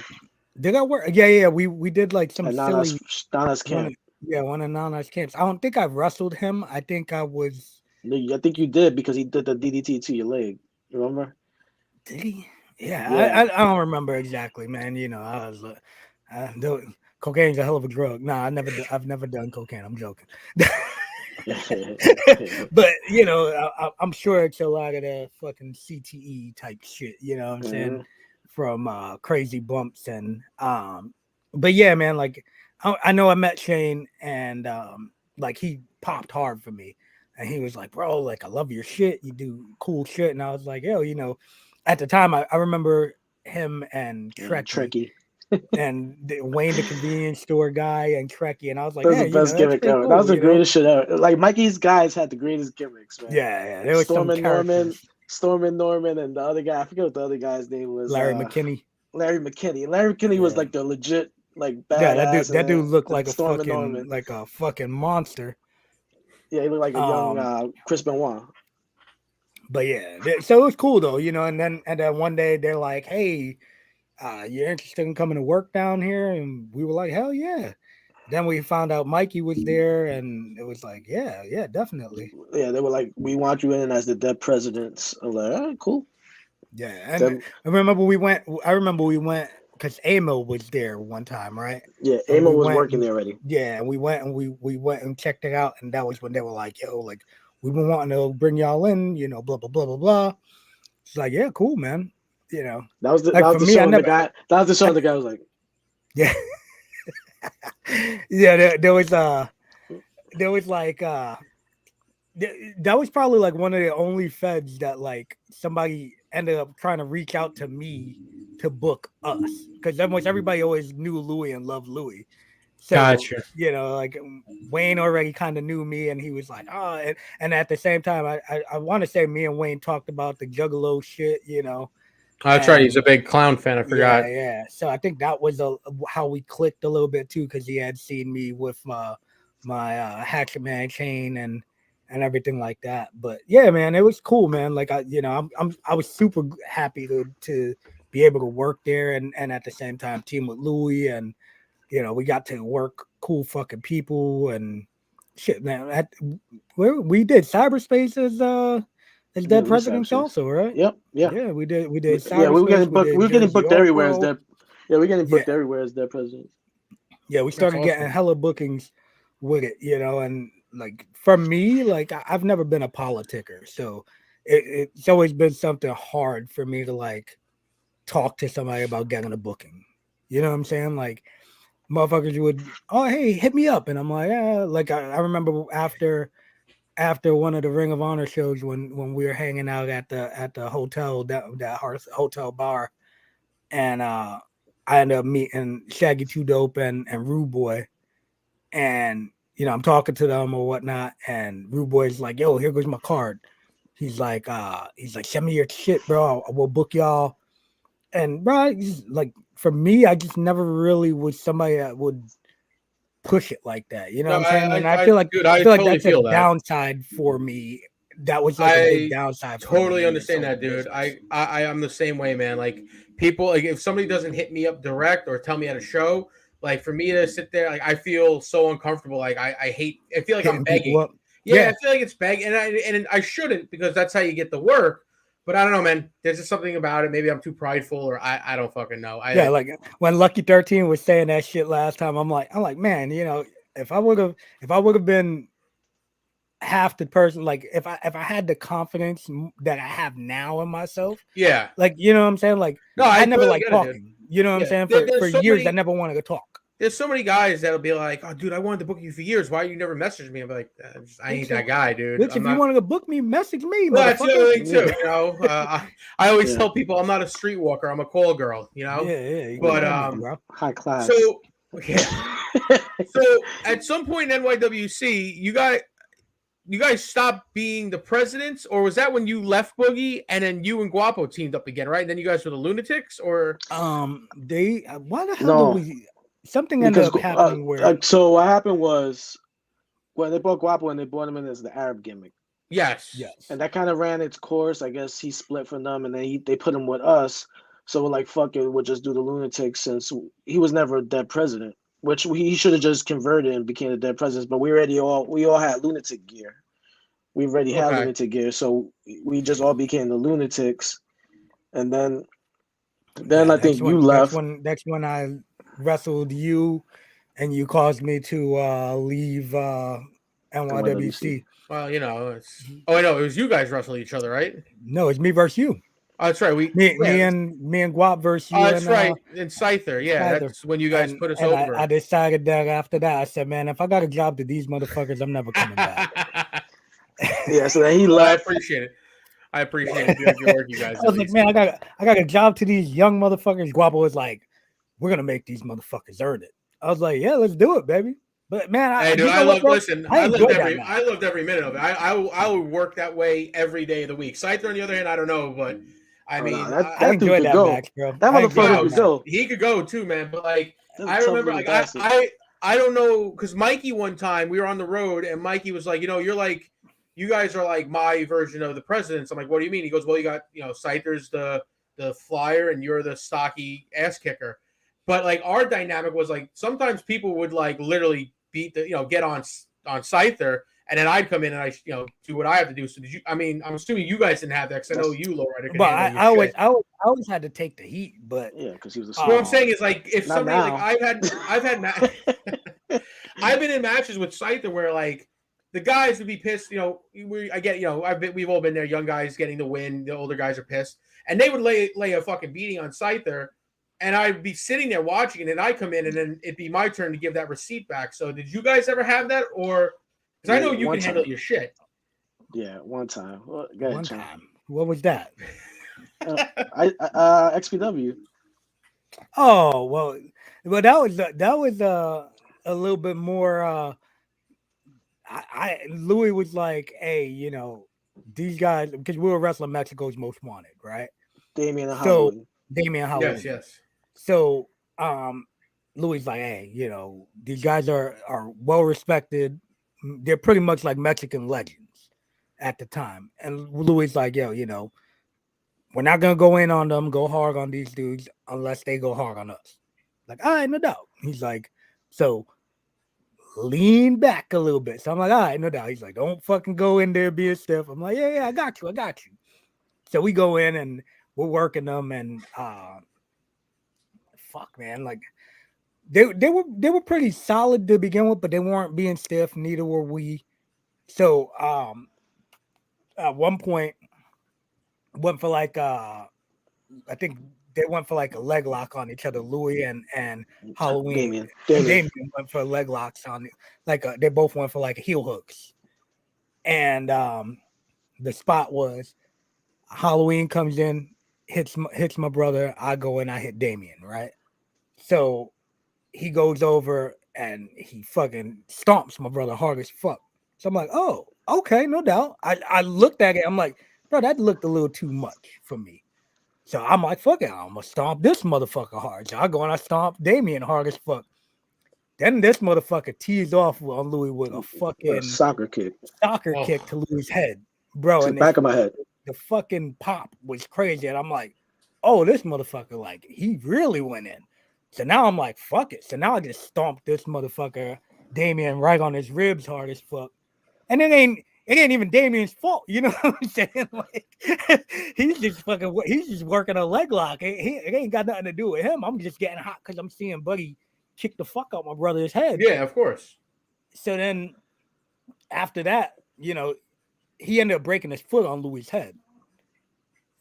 did I work? Yeah. We did like some at silly Nana's camp. one of Nana's camps. I don't think I wrestled him. I think I was. No, I think you did because he did the DDT to your leg. Remember? Did he? Yeah. Yeah. I don't remember exactly, man. I was cocaine's a hell of a drug. Nah, I've never done cocaine. I'm joking. But I'm sure it's a lot of the fucking CTE type shit. You know what I'm saying? From crazy bumps and but yeah, man. Like I know I met Shane and like he popped hard for me, and he was like, "Bro, like I love your shit. You do cool shit." And I was like, "Yo, at the time I remember him and Trekkie. and Wayne the convenience store guy and Trekkie, and I was like, That was "Man, the best that's gimmick pretty ever. cool, That was the you know?" greatest shit ever. Like Mikey's guys had the greatest gimmicks, man. Yeah, there was Storm some and Norman, characters. Storm and Norman, and the other guy. I forget what the other guy's name was. Larry McKinney. Larry McKinney. Larry McKinney was like the legit like Yeah, badass. that dude looked and like Storm and Norman. a fucking monster. Yeah, he looked like a young Chris Benoit. But yeah, so it was cool though, you know. And then one day they're like, "Hey, you're interested in coming to work down here?" And we were like, "Hell yeah!" Then we found out Mikey was there, and it was like, "Yeah, definitely." Yeah, they were like, "We want you in as the dead presidents." I was like, "All right, cool." Yeah, and I remember we went because Amo was there one time, right? Yeah, And Amo we was went- working there already. Yeah, and we went and checked it out, and that was when they were like, "Yo, like we've been wanting to bring y'all in, you know, blah blah blah blah blah." It's like, yeah, cool, man. You know, That was the like that for was the me, show. I And never, the guy that was the show. And the guy was like, yeah, yeah. There was like that was probably like one of the only feds that like somebody ended up trying to reach out to me to book us, because almost everybody always knew Louis and loved Louis. So, Gotcha. you know, like Wayne already kind of knew me, and he was like, oh, and at the same time, I want to say me and Wayne talked about the Juggalo shit, you know. That's right. He's a big clown fan. I forgot. Yeah. So I think that was how we clicked a little bit too, because he had seen me with my Hatchet Man chain and everything like that. But yeah, man, it was cool, man. Like I was super happy to be able to work there and at the same time team with Louis, and you know, we got to work cool fucking people and shit, man. We did cyberspace as dead presidents also, right? Yep. Yeah. Yeah, we did cyberspace. Yeah, we were getting booked. We were getting booked everywhere as dead. Yeah, we're getting booked Yeah. everywhere as dead presidents. Yeah, we started getting hella bookings with it, you know, and like for me, like I've never been a politicker, so it's always been something hard for me to like talk to somebody about getting a booking. You know what I'm saying? Like motherfuckers would, oh hey, hit me up, and I'm like, yeah. Like I remember after one of the Ring of Honor shows when we were hanging out at the hotel, that hotel bar, and I ended up meeting Shaggy Two Dope and Rude Boy, and you know I'm talking to them or whatnot, and Rude Boy's like, yo, here goes my card. He's like, send me your shit, bro. I will book y'all. And bro, like for me, I just never really was somebody that would push it like that. You know what I'm saying? And I feel like that's a downside for me. That was like a big downside. Totally understand that, dude. I am the same way, man. Like people, like if somebody doesn't hit me up direct or tell me at a show, like for me to sit there, like I feel so uncomfortable. Like I feel like I'm begging. Yeah, I feel like it's begging, and I shouldn't, because that's how you get the work. But I don't know, man. There's just something about it. Maybe I'm too prideful, or I don't fucking know. Like when Lucky 13 was saying that shit last time, I'm like, man, you know, if I would have been half the person, like if I had the confidence that I have now in myself, yeah, like you know what I'm saying, like no, I never like talking. You know what I'm saying? For so years, I never wanted to talk. There's so many guys that'll be like, "Oh, dude, I wanted to book you for years. Why you never messaged me?" I'm like, "I ain't that guy, dude." Bitch, if you wanted to book me, message me. Well, that's the other thing too. You know, I always tell people I'm not a streetwalker. I'm a call girl. You know. Yeah. But high class. So so at some point in NYWC, you guys stopped being the presidents, or was that when you left Boogie and then you and Guapo teamed up again, right? And then you guys were the Lunatics, or they why the hell did we? Something ended up happening where. So what happened was when they brought Guapo and they brought him in as the Arab gimmick. Yes. And that kind of ran its course. I guess he split from them, and then they put him with us. So we're like, fuck it, we'll just do the Lunatics, since he was never a dead president, which he should have just converted and became a dead president. But we all had lunatic gear. We already had lunatic gear, so we just all became the Lunatics. And then I think you left. That's when I wrestled you, and you caused me to leave NYWC. Well, you know, I know it was you guys wrestling each other, right? No, it's me versus you. Oh, that's right. Me and Guap versus you. Oh, that's right. And Scyther, yeah, that's when you guys put us over. I decided that after that, I said, man, if I got a job to these motherfuckers, I'm never coming back. Yeah, so then he left. I appreciate it. Your work, you guys. I was like, man, I got a job to these young motherfuckers. Guapo was like, we're gonna make these motherfuckers earn it. I was like, yeah, let's do it, baby. But man, I loved every minute of it. I would work that way every day of the week. Scyther, on the other hand, I don't know, but I mean, that dude could that go. Match, bro. That motherfucker could go. He could go too, man. But like, I remember, like, I don't know, because Mikey one time we were on the road and Mikey was like, you guys are like my version of the presidents. I'm like, what do you mean? He goes, well, you got Scyther's the flyer and you're the stocky ass kicker. But like our dynamic was like sometimes people would like literally beat get on Scyther, and then I'd come in and I do what I have to do. So did you? I mean, I'm assuming you guys didn't have that because I know you, LowRyda. But I always had to take the heat. But yeah, because he was a what I'm saying is like if somebody now. like I've had I've been in matches with Scyther where like the guys would be pissed. We've all been there. Young guys getting the win. The older guys are pissed, and they would lay a fucking beating on Scyther. And I'd be sitting there watching, and then I come in, and then it'd be my turn to give that receipt back. So, did you guys ever have that, or because I know you can handle your shit? Yeah, one time. Well, one time. What was that? XPW. Oh well, that was a little bit more. Louis was like, hey, these guys, because we were wrestling Mexico's Most Wanted, right? Damien Halloween. Yes. So, Louis like, hey, these guys are well respected. They're pretty much like Mexican legends at the time. And Louis like, yo, we're not gonna go in on them, go hard on these dudes unless they go hard on us. Like, all right, no doubt. He's like, so lean back a little bit. So I'm like, all right, no doubt. He's like, don't fucking go in there being stiff. I'm like, yeah, I got you. So we go in and we're working them, and fuck, man, like they were pretty solid to begin with, but they weren't being stiff. Neither were we. So at one point, went for like I think they went for like a leg lock on each other. Louis and Halloween. Damien went for leg locks on it. They both went for like heel hooks, and the spot was Halloween comes in, hits my brother. I go in, I hit Damien, right? So he goes over and he fucking stomps my brother hard as fuck. So I'm like, oh, okay, no doubt. I looked at it. I'm like, bro, that looked a little too much for me. So I'm like, fuck it, I'm gonna stomp this motherfucker hard. So I go and I stomp Damien hard as fuck. Then this motherfucker teased off on Louis with a fucking soccer kick to Louis' head, bro. To the back of my head. The fucking pop was crazy, and I'm like, oh, this motherfucker, like, he really went in. So now I'm like, fuck it. So now I just stomped this motherfucker, Damien, right on his ribs hard as fuck. And it ain't even Damien's fault, you know what I'm saying? Like, he's just working a leg lock. It ain't got nothing to do with him. I'm just getting hot because I'm seeing Buddy kick the fuck out my brother's head. Yeah, of course. So then after that, he ended up breaking his foot on Louis' head.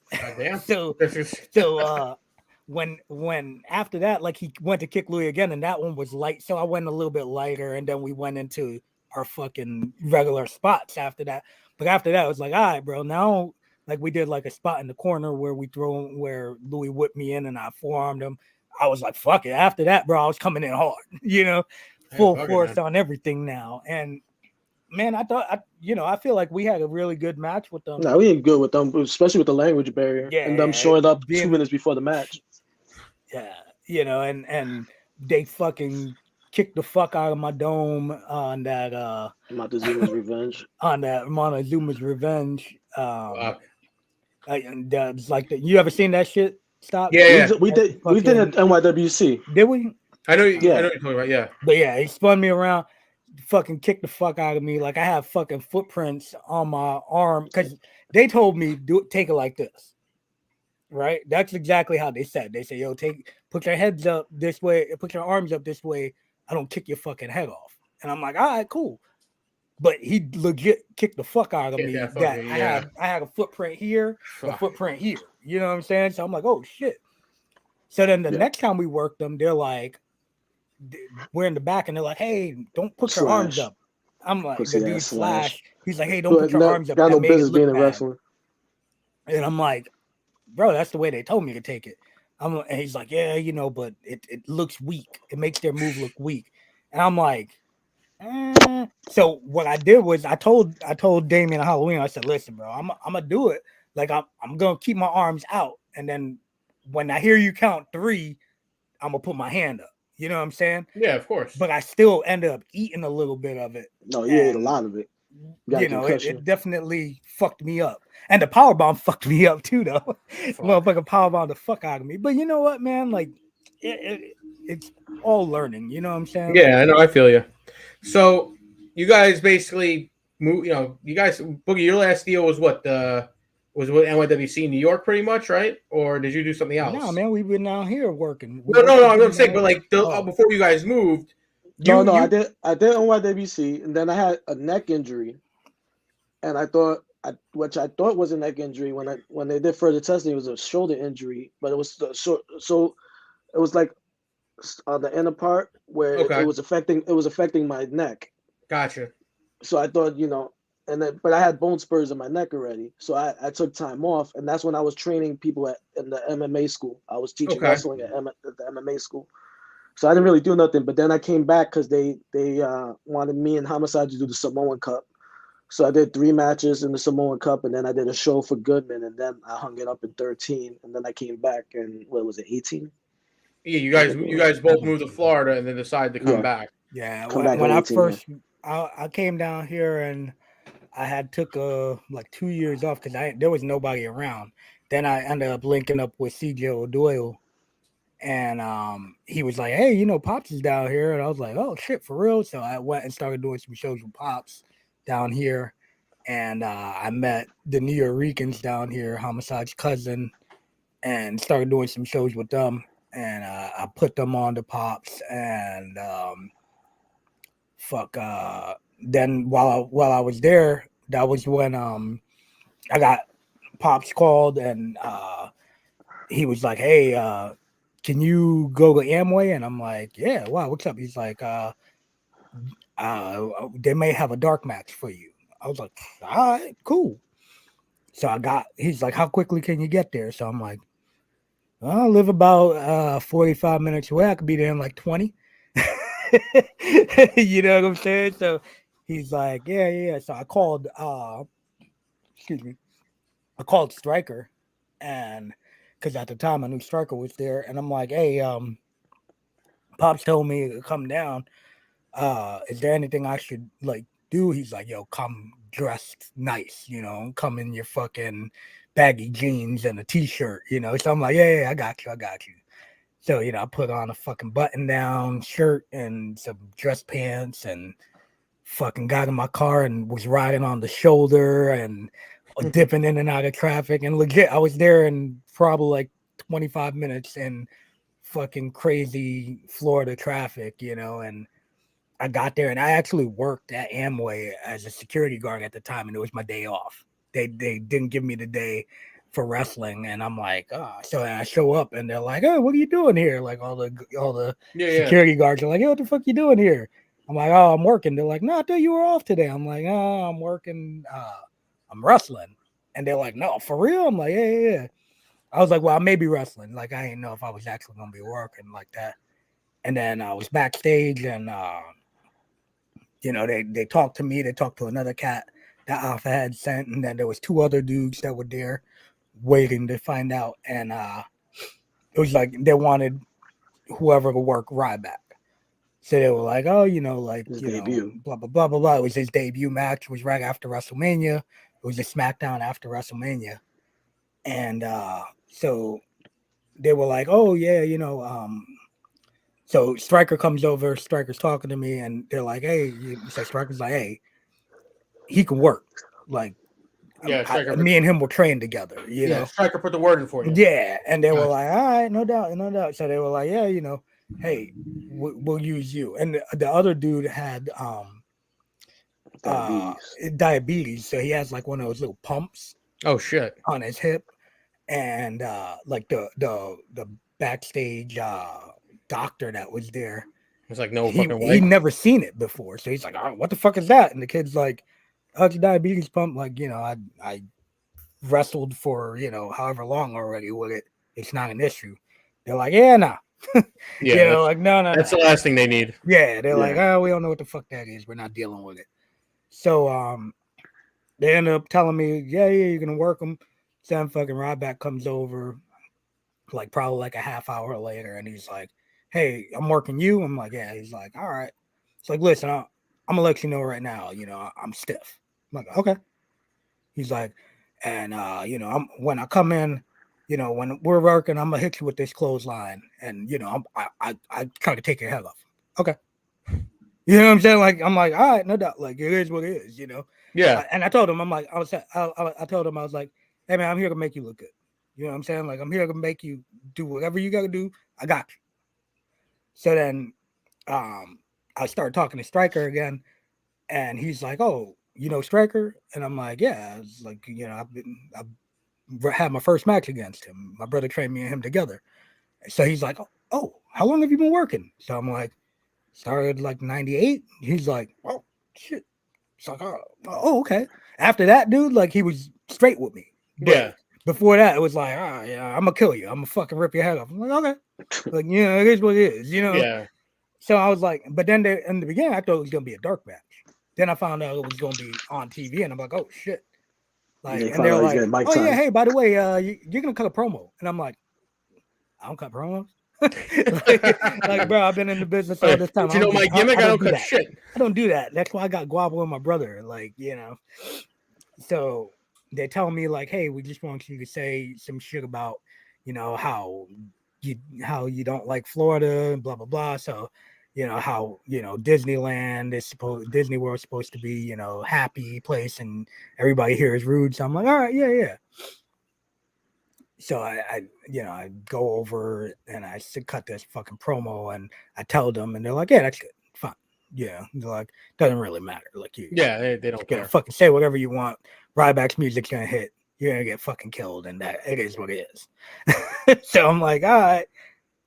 God damn. So when after that, like, he went to kick Louis again, and that one was light. So I went a little bit lighter, and then we went into our fucking regular spots after that. But after that, it was like, all right, bro. Now, like, we did like a spot in the corner where where Louis whipped me in and I forearmed him. I was like, fuck it. After that, bro, I was coming in hard, full force on everything now. And man, I feel like we had a really good match with them. No, we ain't good with them, especially with the language barrier. Yeah, and them showing up 2 minutes before the match. Yeah, and they fucking kicked the fuck out of my dome on that Montezuma's Revenge. On that Montezuma's Revenge. And it's like you ever seen that shit? Stop. Yeah, we did it at NYWC. Did we? I know you're talking about, yeah. But yeah, he spun me around, fucking kicked the fuck out of me. Like, I have fucking footprints on my arm because they told me take it like this. Right? That's exactly how they said. They say, yo, put your heads up this way, put your arms up this way. I don't kick your fucking head off. And I'm like, all right, cool. But he legit kicked the fuck out of me. I had a footprint here, a footprint here. You know what I'm saying? So I'm like, oh shit. So then the next time we worked them, they're like, we're in the back and they're like, hey, don't put your arms up. I'm like, the dude Slash. He's like, hey, don't put your arms up. Got no business being a wrestler. And I'm like, bro, that's the way they told me to take it. And he's like, yeah, but it looks weak. It makes their move look weak. And I'm like, So what I did was I told Damien Halloween, I said, listen, bro, I'm gonna do it. Like, I'm gonna keep my arms out, and then when I hear you count 3, I'm gonna put my hand up. You know what I'm saying? Yeah, of course. But I still ended up eating a little bit of it. No, you ate a And, lot of it. You got a you know, it concussion. definitely fucked me up. And the power bomb fucked me up too, though. Motherfucker power bomb the fuck out of me. But you know what, man? Like, it's all learning. You know what I'm saying? Yeah, Like, I know. I feel you. So you guys basically move. You know, you guys Boogie. Your last deal was what? Was with NYWC in New York, pretty much, right? Or did you do something else? no, man, we've been down here working. No. I'm saying, but like before you guys moved. I did NYWC, and then I had a neck injury, and which I thought was a neck injury when they did further testing, it was a shoulder injury, but it was so it was like on the inner part where it was affecting my neck. Gotcha. So I thought, but I had bone spurs in my neck already, so I took time off, and that's when I was training people in the MMA school. I was teaching wrestling at the MMA school. So I didn't really do nothing, but then I came back because they wanted me and Homicide to do the Samoan Cup. So I did 3 matches in the Samoan Cup, and then I did a show for Goodman, and then I hung it up in 13, and then I came back and what was it, 18? Yeah, you guys both moved to Florida and then decided to come back. Yeah, back when at I 18, first I came down here and I had took like 2 years off because there was nobody around. Then I ended up linking up with CJ O'Doyle. And he was like, hey, Pops is down here. And I was like, oh, shit, for real? So I went and started doing some shows with Pops down here. And I met the New Yorkers down here, Homicide's cousin, and started doing some shows with them. And I put them on to Pops. And then while I was there, that was when I got Pops called and he was like, hey, can you go to Amway? And I'm like, yeah, wow, what's up? He's like, they may have a dark match for you. I was like, all right, cool. So he's like, how quickly can you get there? So I'm like, I live about 45 minutes away. I could be there in like 20. You know what I'm saying? So he's like, yeah. So I called, I called Stryker, and because at the time I knew Stryker was there, and I'm like, hey, Pops told me to come down. Is there anything I should like do? He's like, yo, come dressed nice, come in your fucking baggy jeans and a t-shirt, So I'm like, yeah, I got you. So, I put on a fucking button-down shirt and some dress pants and fucking got in my car and was riding on the shoulder and dipping in and out of traffic. And legit, I was there in probably like 25 minutes in fucking crazy Florida traffic, and I got there and I actually worked at Amway as a security guard at the time, and it was my day off. They didn't give me the day for wrestling, and I'm like, so I show up and they're like, oh, what are you doing here? Like all the security guards are like, hey, what the fuck you doing here? I'm like, oh, I'm working. They're like, no, I thought you were off today. I'm like, oh, I'm working. I'm wrestling. And they're like, no, for real? I'm like, yeah. I was like, well, I may be wrestling. Like, I didn't know if I was actually going to be working like that. And then I was backstage and, they talked to me. They talked to another cat that Alpha had sent. And then there was 2 other dudes that were there waiting to find out. And it was like they wanted whoever to work Ryback. So they were like, oh, debut. Blah, blah, blah, blah, blah. It was his debut match. It was right after WrestleMania. It was a SmackDown after WrestleMania. And so they were like, oh, yeah, so Stryker comes over. Stryker's talking to me, and they're like, hey, Stryker's like, hey, he can work. Like, me and him were trained together, you know. Stryker put the word in for you. Yeah, and they were like, all right, no doubt. So they were like, yeah, hey, we'll use you. And the other dude had diabetes, so he has like one of those little pumps. Oh shit! On his hip, and like the backstage doctor that was there, it's like no fucking way. He'd never seen it before, so he's like, oh, what the fuck is that? And the kid's like, oh, it's a diabetes pump. Like, I wrestled for however long already with it. It's not an issue. They're like, yeah, nah. Like no. That's the last thing they need. Yeah, they're like, oh, we don't know what the fuck that is. We're not dealing with it. So they end up telling me, yeah, you're gonna work them. Then fucking Ryback comes over, like probably like a half hour later, and he's like, hey, I'm working you. I'm like, yeah. He's like, all right. It's like, listen, I'm gonna let you know right now. I'm stiff. I'm like, okay. He's like, and when I come in, when we're working, I'm gonna hit you with this clothesline, and I try to take your head off. Okay. You know what I'm saying? Like, I'm like, all right, no doubt. Like, it is what it is, Yeah. And I told him, I'm like, I told him, I was like, hey man, I'm here to make you look good. You know what I'm saying? Like, I'm here to make you do whatever you gotta do. I got you. So then, I started talking to Stryker again, and he's like, oh, Stryker? And I'm like, yeah. It's like, I've had my first match against him. My brother trained me and him together. So he's like, oh, how long have you been working? So I'm like, started like 98. He's like, oh, shit. It's like, oh, okay. After that, dude, like, he was straight with me. But Yeah. before that, it was like, yeah, I'm going to kill you. I'm going to fucking rip your head off. I'm like, okay. Like, it is what it is, Yeah. So I was like, but then in the beginning, I thought it was going to be a dark match. Then I found out it was going to be on TV, and I'm like, oh, shit. Like, and they're like, oh, yeah, hey, by the way, you're going to cut a promo. And I'm like, I don't cut promos. like, bro, I've been in the business all this time. My gimmick? I don't cut shit. I don't do that. That's why I got Guavo and my brother. Like, So they tell me like, hey, we just want you to say some shit about, how you don't like Florida and blah blah blah. So, how Disneyland is Disney World is supposed to be, happy place, and everybody here is rude. So I'm like, all right, yeah. So I go over and I cut this fucking promo, and I tell them, and they're like, yeah, that's good, fine. Yeah, they're like, doesn't really matter. Like, they don't care. Fucking say whatever you want. Ryback's music's gonna hit. You're gonna get fucking killed, and that it is what it is. So I'm like, all right.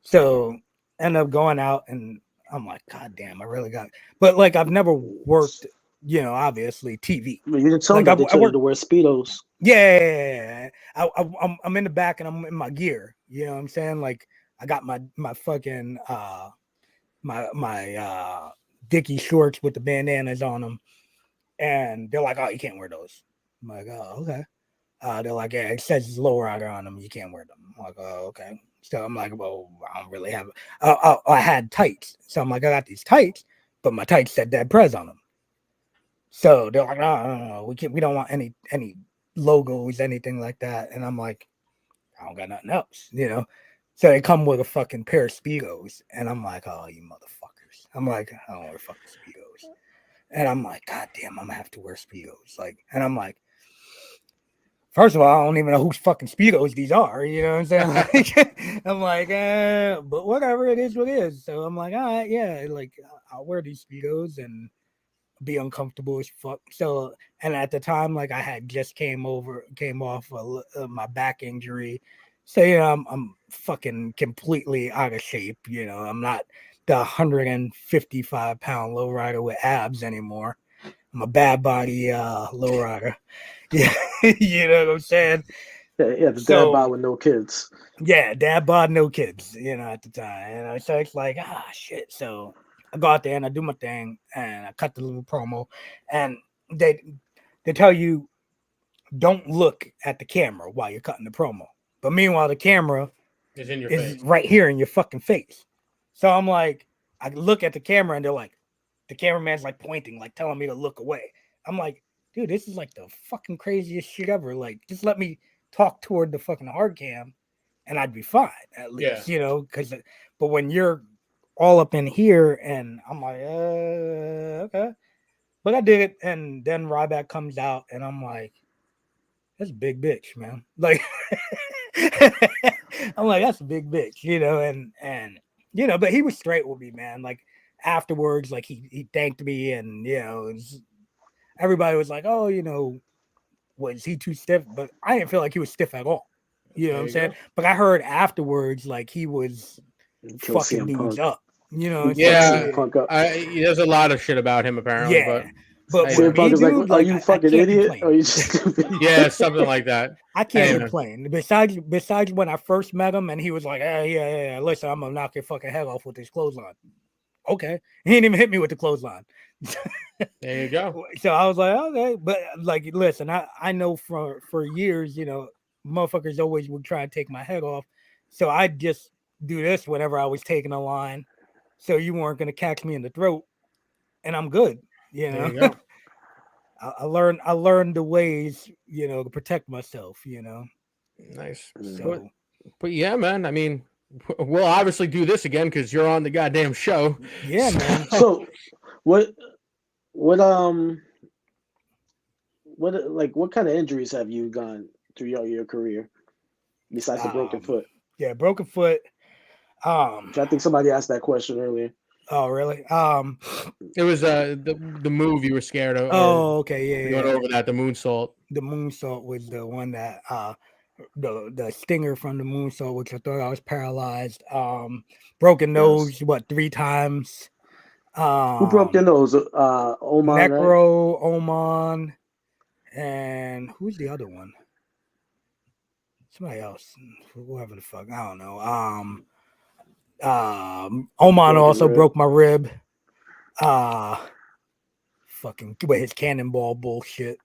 So end up going out, and I'm like, God damn, I really got. But like, I've never worked, obviously TV. You didn't tell me they told you to wear Speedos. Yeah, I'm in the back and I'm in my gear. You know what I'm saying? Like, I got my fucking my Dickie shorts with the bandanas on them, and they're like, "Oh, you can't wear those." I'm like, "Oh, okay." They're like, "Yeah, it says LowRyda on them. You can't wear them." I'm like, "Oh, okay." So I'm like, "Well, I don't really have." I had tights, so I'm like, "I got these tights, but my tights said Dead Prez on them." So they're like, "No, we don't want any logos, anything like that." And I'm like, I don't got nothing else, So they come with a fucking pair of Speedos, and I'm like, oh, you motherfuckers. I'm like, I don't wear fucking Speedos. And I'm like, God damn, I'm gonna have to wear Speedos. Like, and I'm like, first of all, I don't even know whose fucking Speedos these are. You know what I'm saying? Like, I'm like, but whatever, it is what it is. So I'm like, all right, yeah, like, I'll wear these Speedos and be uncomfortable as fuck. So, and at the time, like, I had just came off my back injury. So, I'm fucking completely out of shape. I'm not the 155-pound LowRyda with abs anymore. I'm a bad body LowRyda. Yeah, you know what I'm saying? Yeah, the dad bod with no kids. Yeah, dad bod, no kids, at the time. So it's like, shit. So I go out there and I do my thing, and I cut the little promo, and they tell you, don't look at the camera while you're cutting the promo. But meanwhile, the camera is in your is face. right here in your fucking face. So I'm like, I look at the camera, and they're like, the cameraman's like pointing, like telling me to look away. I'm like, dude, this is like the fucking craziest shit ever. Like, just let me talk toward the fucking hard cam, and I'd be fine at least, because, but when you're all up in here, and I'm like, okay. But I did it, and then Ryback comes out, and I'm like, that's a big bitch, man. Like, I'm like, that's a big bitch, and but he was straight with me, man. Like, afterwards, like, he thanked me, and everybody was like, oh, was he too stiff? But I didn't feel like he was stiff at all. You know what I'm saying? But I heard afterwards, like, he was fucking dudes up. There's a lot of shit about him apparently. Yeah. But CM Punk is like, are you fucking idiot? Or you stupid? Yeah, something like that. I can't complain. Besides when I first met him, and he was like, yeah, listen, I'm gonna knock your fucking head off with this clothesline. Okay. He didn't even hit me with the clothesline. There you go. So I was like, okay, but like, listen, I know for years, motherfuckers always would try and take my head off. So I just do this whenever I was taking a line, so you weren't gonna catch me in the throat, and I'm good. You There know, you go. I learned the ways, to protect myself. Nice. So But yeah, man. I mean, we'll obviously do this again because you're on the goddamn show. yeah, man. So what what kind of injuries have you gone through your career besides the broken foot? Yeah, broken foot. I think somebody asked that question earlier. Oh, really? It was the move you were scared of. Oh, okay, We went yeah. over that. The moonsault. The moonsault was the one that the stinger from the moonsault, which I thought I was paralyzed. Broken nose, 3 times. Who broke their nose? Oman, right? Necro, Oman, and who's the other one? Somebody else, whoever the fuck, I don't know. Oman also broke my rib. Fucking with his cannonball bullshit.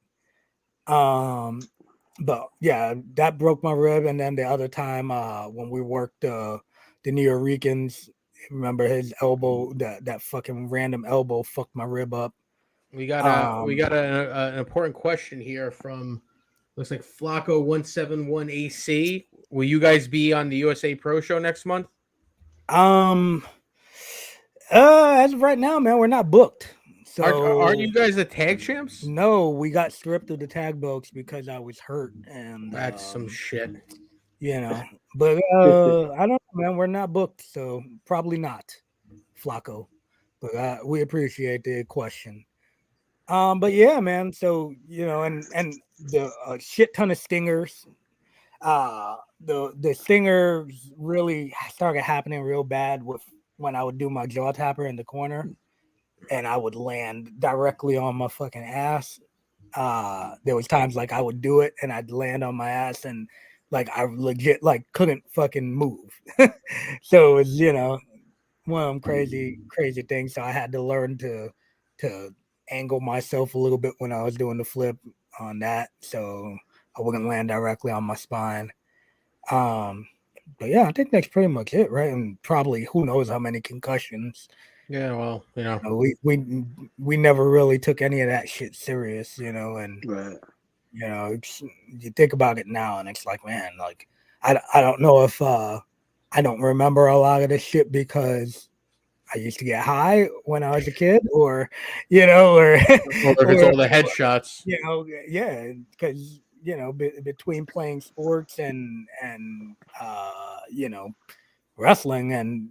But yeah, that broke my rib, and then the other time, when we worked the New Yorkers, remember his elbow, that fucking random elbow fucked my rib up. We got an important question here from looks like Flacco 171 AC. Will you guys be on the USA Pro Show next month? As of right now, man, we're not booked. So aren't you guys the tag champs? No, we got stripped of the tag belts because I was hurt, and that's some shit. But I don't know, man. We're not booked, so probably not, Flacco. But we appreciate the question. But yeah, man. So and the shit ton of stingers. The stingers really started happening real bad when I would do my jaw tapper in the corner, and I would land directly on my fucking ass. There was times like I would do it and I'd land on my ass, and like I legit couldn't fucking move. So it was one of them crazy things. So I had to learn to angle myself a little bit when I was doing the flip on that, so I wouldn't land directly on my spine. But yeah, I think that's pretty much it, right? And probably who knows how many concussions. Yeah, well, we never really took any of that shit serious, and right. You think about it now, and it's like, man, like I don't know if I don't remember a lot of this shit because I used to get high when I was a kid, or or if it's all the headshots, yeah, because between playing sports and wrestling and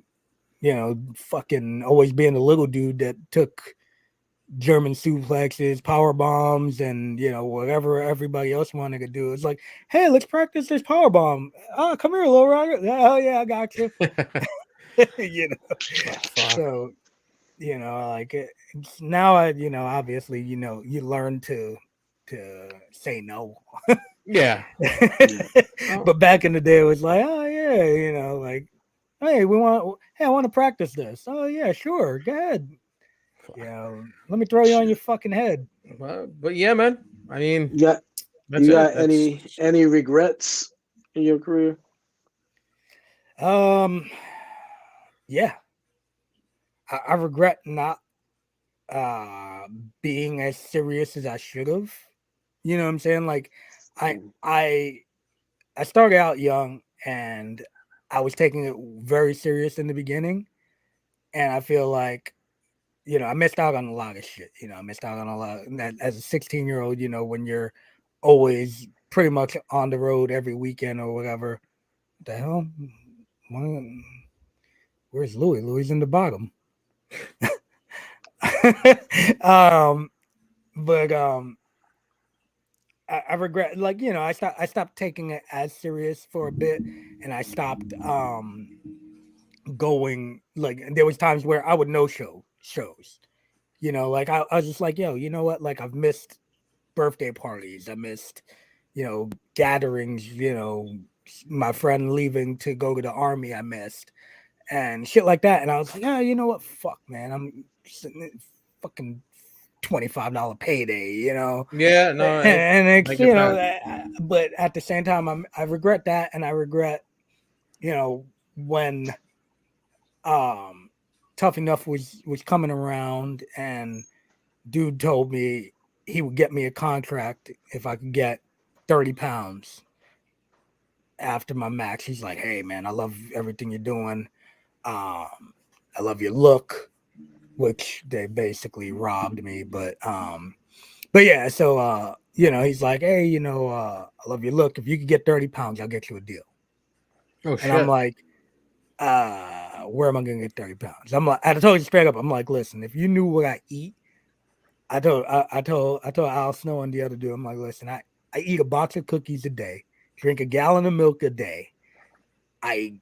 fucking always being a little dude that took German suplexes, power bombs, and whatever everybody else wanted to do. It's like, hey, let's practice this power bomb. Oh, come here, LowRyda. Oh yeah, I got you. So like now obviously you learn to say no. Yeah. But back in the day it was like, oh yeah, like, hey, I want to practice this. Oh yeah, sure, go ahead. Let me throw you on your fucking head. Well, but yeah, man, I mean, you got any regrets in your career? Yeah, I regret not being as serious as I should have. You know what I'm saying? Like I started out young and I was taking it very serious in the beginning, and I feel like I missed out on a lot of shit. I missed out on a lot as a 16-year-old. When you're always pretty much on the road every weekend or whatever. What the hell? Where's Louis? Louis is in the bottom. But I regret, like, I stopped taking it as serious for a bit, and I stopped going, like, there was times where I would no shows, like I was just like, yo, you know what, like, I've missed birthday parties, I missed gatherings, my friend leaving to go to the army, I missed, and shit like that. And I was like, yeah, you know what, fuck, man, I'm fucking $25 payday, Yeah, no, and it's, but at the same time, I regret that, and I regret, when Tough Enough was coming around, and dude told me he would get me a contract if I could get 30 pounds after my max. He's like, hey man, I love everything you're doing. I love your look, which they basically robbed me, but yeah, so he's like, hey, I love your look. If you could get 30 pounds, I'll get you a deal. Oh shit. And I'm like, where am I gonna get 30 pounds? I'm like, I told you straight up, I'm like, listen, if you knew what I eat, I told Al Snow and the other dude, I'm like, listen, I eat a box of cookies a day, drink a gallon of milk a day. I,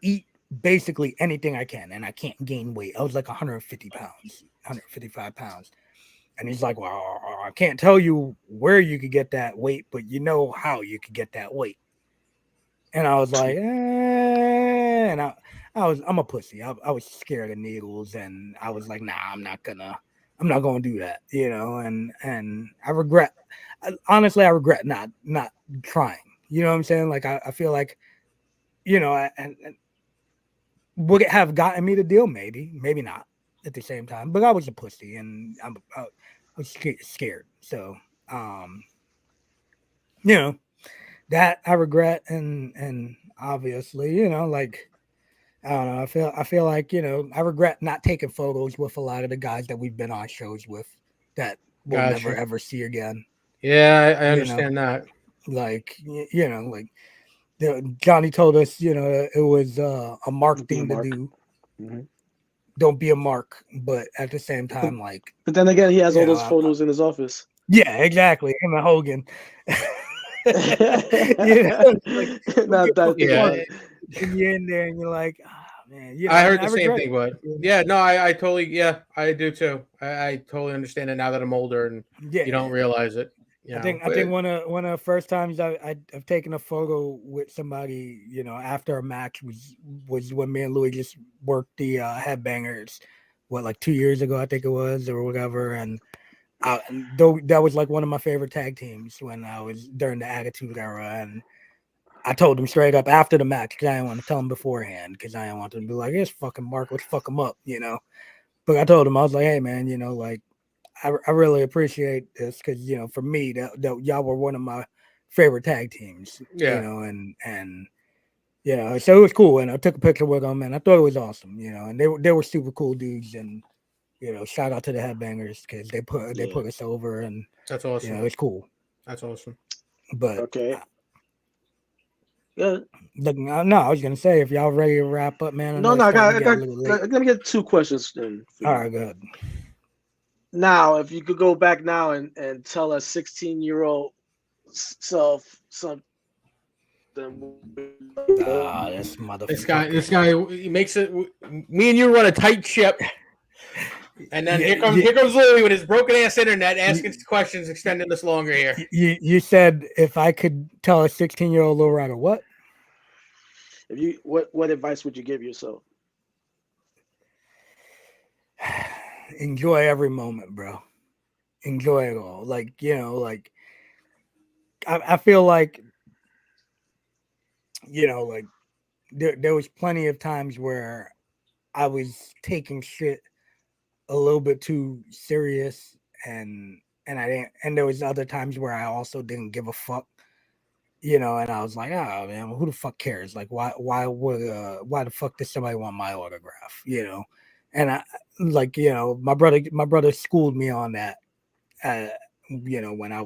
eat basically anything I can, and I can't gain weight. I was like 150 pounds, 155 pounds. And he's like, well, I can't tell you where you could get that weight, but you know how you could get that weight. And I was like, and I'm a pussy. I was scared of needles, and I was like, nah, I'm not gonna do that, and I regret, honestly, I regret not trying. You know what I'm saying? Like, I feel like, and would it have gotten me the deal? Maybe not at the same time, but I was a pussy, and I was scared. So, that I regret, and obviously, like, I don't know. I feel like, I regret not taking photos with a lot of the guys that we've been on shows with that we'll never ever see again. Yeah, I understand that. Like, like Johnny told us, it was a mark thing to do. Mm-hmm. Don't be a mark, but at the same time, like. But then again, he has all those photos in his office. Yeah, exactly. Him and Hogan. Like, you're in there and you're like, oh, man. I heard the same thing, but yeah, no, I totally, I do too. I totally understand it now that I'm older and you don't realize it. I think one of the first times I've taken a photo with somebody, after a match was when me and Louis just worked the Headbangers, like 2 years ago, I think it was, or whatever, and. Though that was like one of my favorite tag teams when I was during the Attitude Era, and I told him straight up after the match because I didn't want to tell him beforehand because I didn't want him to be like, "Here's fucking Mark, let's fuck him up," But I told him, I was like, "Hey man, like I really appreciate this because for me that y'all were one of my favorite tag teams, and so it was cool, and I took a picture with them, and I thought it was awesome, and they were super cool dudes, and. Shout out to the Headbangers because they put us over, and that's awesome. It's cool. That's awesome. But okay, yeah. No, I was gonna say if y'all ready to wrap up, man. Let me get two questions then. All right, go ahead. Now, if you could go back now and tell a 16-year-old self something. This motherfucker. This guy, he makes it. Me and you run a tight ship. And then here comes Louie with his broken ass internet asking questions, extending this longer here. You said if I could tell a 16-year-old LowRyda what? What advice would you give yourself? Enjoy every moment, bro. Enjoy it all. Like, I feel like, like there was plenty of times where I was taking shit a little bit too serious, and I didn't, and there was other times where I also didn't give a fuck, and I was like, oh man, who the fuck cares? Like, why the fuck does somebody want my autograph? And I like, my brother schooled me on that, when I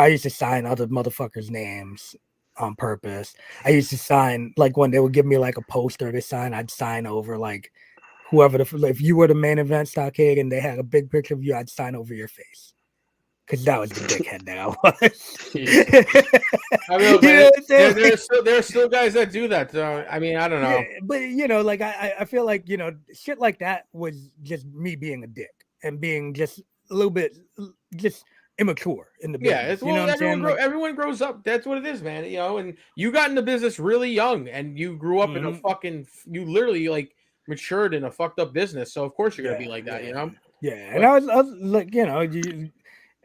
used to sign other motherfuckers' names on purpose. I used to sign, like, when they would give me like a poster to sign, I'd sign over like whoever if you were the main event stockade and they had a big picture of you, I'd sign over your face. Because that was the dickhead that I was. I mean, there are still guys that do that. So, I mean, I don't know. Yeah, but, like, I feel like, shit like that was just me being a dick and being just a little bit just immature in the business. Yeah, everyone grows up. That's what it is, man. And you got in the business really young and you grew up in a fucking, you literally, like, matured in a fucked up business, so of course you're gonna be like that, Yeah, and I was like,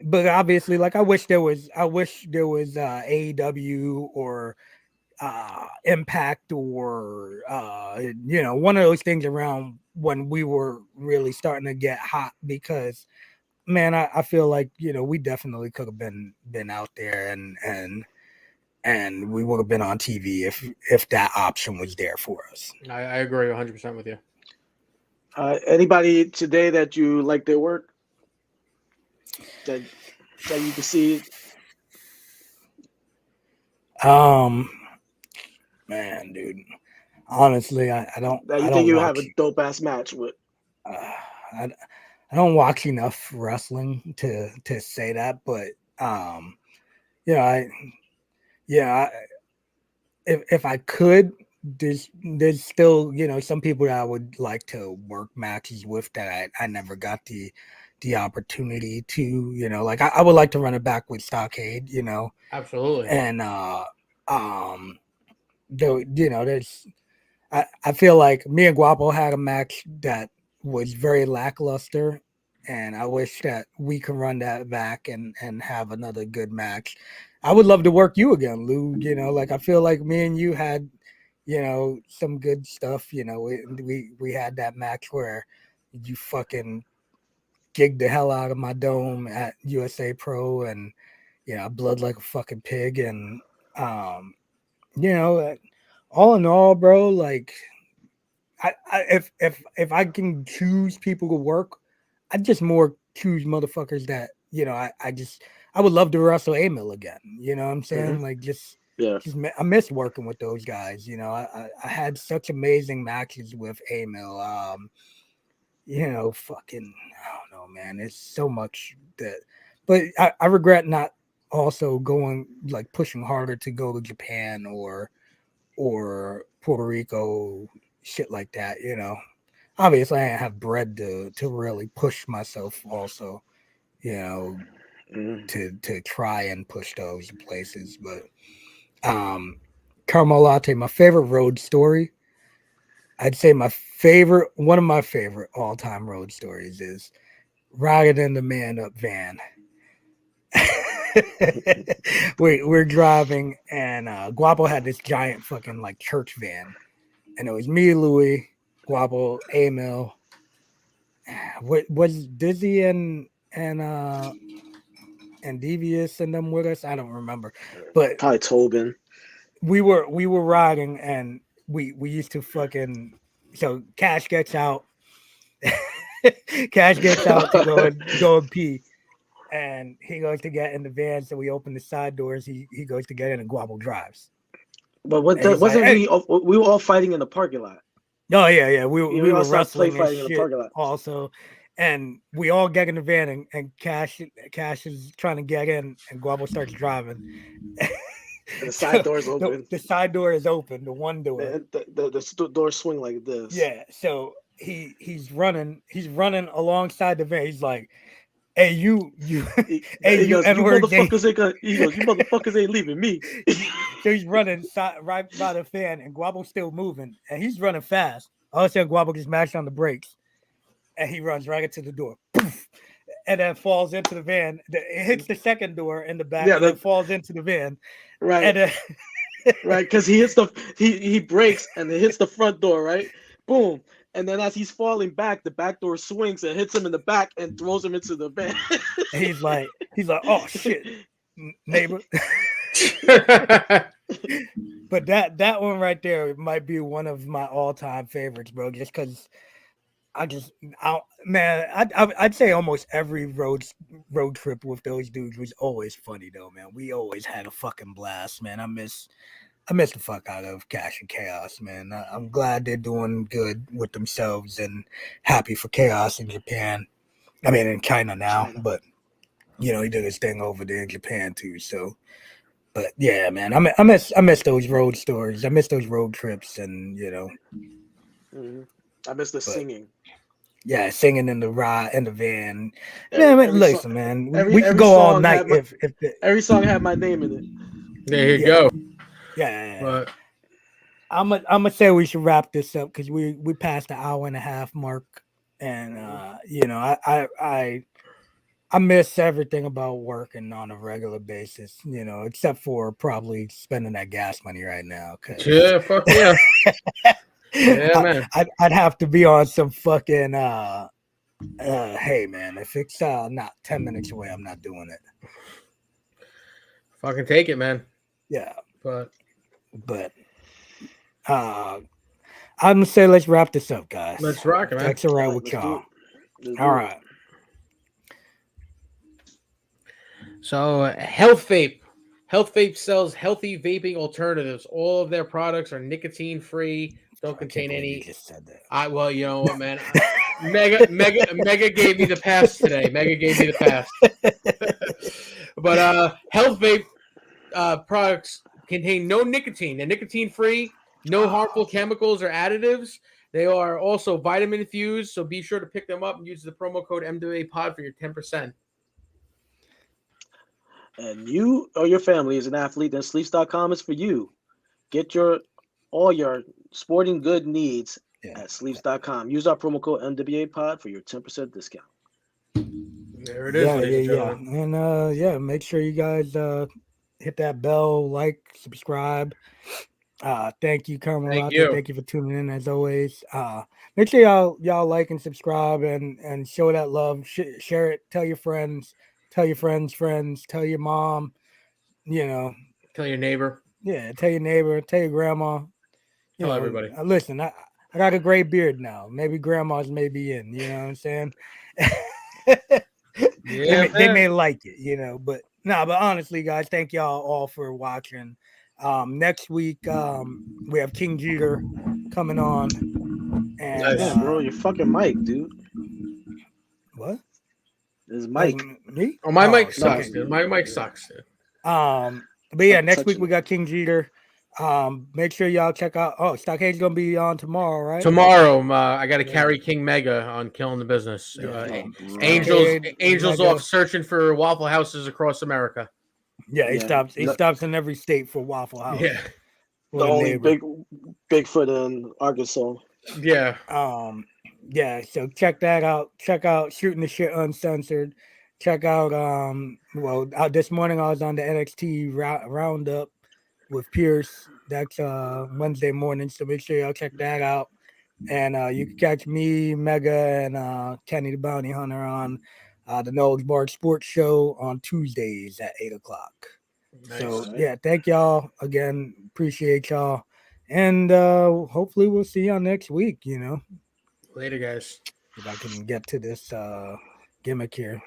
but obviously, like, I wish there was AEW or Impact or one of those things around when we were really starting to get hot, because man, I feel like we definitely could have been out there and we would have been on TV if that option was there for us. I agree 100% with you. Anybody today that you like their work that you can see? Man, dude, honestly, I don't. That you I think don't you watch, have a dope ass match with? I don't watch enough wrestling to say that, but yeah, if I could, there's still some people that I would like to work matches with that I never got the opportunity to, like I would like to run it back with Stockade, Absolutely. and there's I feel like me and Guapo had a match that was very lackluster, and I wish that we can run that back and have another good match. I would love to work you again, Lou. Like I feel like me and you had, some good stuff. We had that match where you fucking gigged the hell out of my dome at USA Pro, and I bled like a fucking pig, and all in all, bro, like if I can choose people to work, I just more choose motherfuckers that I would love to wrestle Emil again. You know what I'm saying? Mhm. Like Yeah. I miss working with those guys. I had such amazing matches with Emil. Fucking I don't know, man. It's so much that, but I regret not also going like pushing harder to go to Japan or Puerto Rico, shit like that. Obviously I didn't have bread to really push myself also, Mhm. to try and push those places. But Caramel Latte, my favorite road story, I'd say one of my favorite all-time road stories is riding in the man up van. we're driving, and Guapo had this giant fucking like church van, and it was me, Louis, Guapo, Emil. What was Dizzy and Devious and them with us? I don't remember, but Probably Tobin. we were riding, and we used to fucking, so Cash gets out. Cash gets out to go and pee, and he goes to get in the van. So we open the side doors. He goes to get in, and Guapo drives. But And he's like, wasn't hey. we were all fighting in the parking lot? Oh yeah. We We all were started play wrestling and fighting in the shit parking lot. also, and we all get in the van, and Cash is trying to get in, and Guapo starts driving. And the side door is open. The side door is open, the one door. The door swing like this. Yeah, so he's running alongside the van. He's like, "Hey, you, hey, He goes, you N-word gay." you motherfuckers ain't leaving me. So he's running right by the fan, and Guapo's still moving, and he's running fast. All of a sudden, Guapo gets mashed on the brakes, and he runs right into the door. Poof, and then falls into the van. It hits the second door in the back, and then falls into the van. Right. And then, right, because he breaks and it hits the front door, right? Boom. And then as he's falling back, the back door swings and hits him in the back and throws him into the van. he's like, oh shit, neighbor. But that one right there might be one of my all-time favorites, bro. Just because I'd say almost every road trip with those dudes was always funny though, man. We always had a fucking blast, man. I miss the fuck out of Cash and Chaos, man. I'm glad they're doing good with themselves and happy for Chaos in Japan. I mean, in China now, but he did his thing over there in Japan too. So, but yeah, man, I miss those road stories. I miss those road trips, and Mm-hmm. I miss the singing. Yeah, singing in the van. Listen, man, we could go all night every song had my name in it. There you go. Yeah. But I'm gonna say we should wrap this up because we passed the hour and a half mark, and I miss everything about working on a regular basis, you know, except for probably spending that gas money right now. Yeah, fuck yeah. Yeah, man. I'd have to be on some fucking hey man, if it's not 10 minutes away, I'm not doing it. Fucking take it, man. Yeah, But I'm gonna say let's wrap this up, guys. let's rock it, man. That's all right with Let's do y'all. it. Let's do All it. right. So Health Vape. Health Vape sells healthy vaping alternatives. All of their products are nicotine free, don't I can't contain believe you any. just said that. Well, you know what, man. Mega gave me the pass today. Mega gave me the pass. But Health Vape products contain no nicotine. They're nicotine free, no harmful chemicals or additives. They are also vitamin infused, so be sure to pick them up and use the promo code MWAPOD for your 10%. And you or your family is an athlete, then Sleeps.com is for you. Get all your sporting good needs at Sleeps.com. Use our promo code MWAPOD for your 10% discount. There it is, ladies and gentlemen. And make sure you guys hit that bell, like, subscribe. Thank you, Carmelata. Thank you for tuning in as always. Make sure y'all like and subscribe and show that love. Share it. Tell your friends. Tell your friends' friends. Tell your mom. You know. Tell your neighbor. Yeah. Tell your neighbor. Tell your grandma. Tell everybody. Listen, I got a gray beard now. Maybe grandmas may be in. You know what I'm saying? They may like it. You know, but honestly, guys, thank y'all all for watching. Next week, we have King Jeter coming on. And nice. Bro, your fucking mic, dude. What? This mic. Me? Oh, my mic sucks, dude. My mic sucks, dude. But yeah, next week we got King Jeter. Make sure y'all check out. Oh, Stockade's gonna be on tomorrow, right? Tomorrow, I got to carry King Mega on Killing the Business. Angels off searching for Waffle Houses across America. Yeah, he stops in every state for Waffle House. Yeah, the only Bigfoot in Arkansas. Yeah. Yeah. So check that out. Check out Shooting the Shit Uncensored. Check out this morning I was on the NXT roundup with Pierce. That's Wednesday morning. So make sure y'all check that out. And you can catch me, Mega, and Kenny the Bounty Hunter on the Lothbrok Sports Show on Tuesdays at 8:00. Nice. So yeah, thank y'all again. Appreciate y'all, and hopefully we'll see y'all next week. You know, later, guys. If I can get to this gimmick here.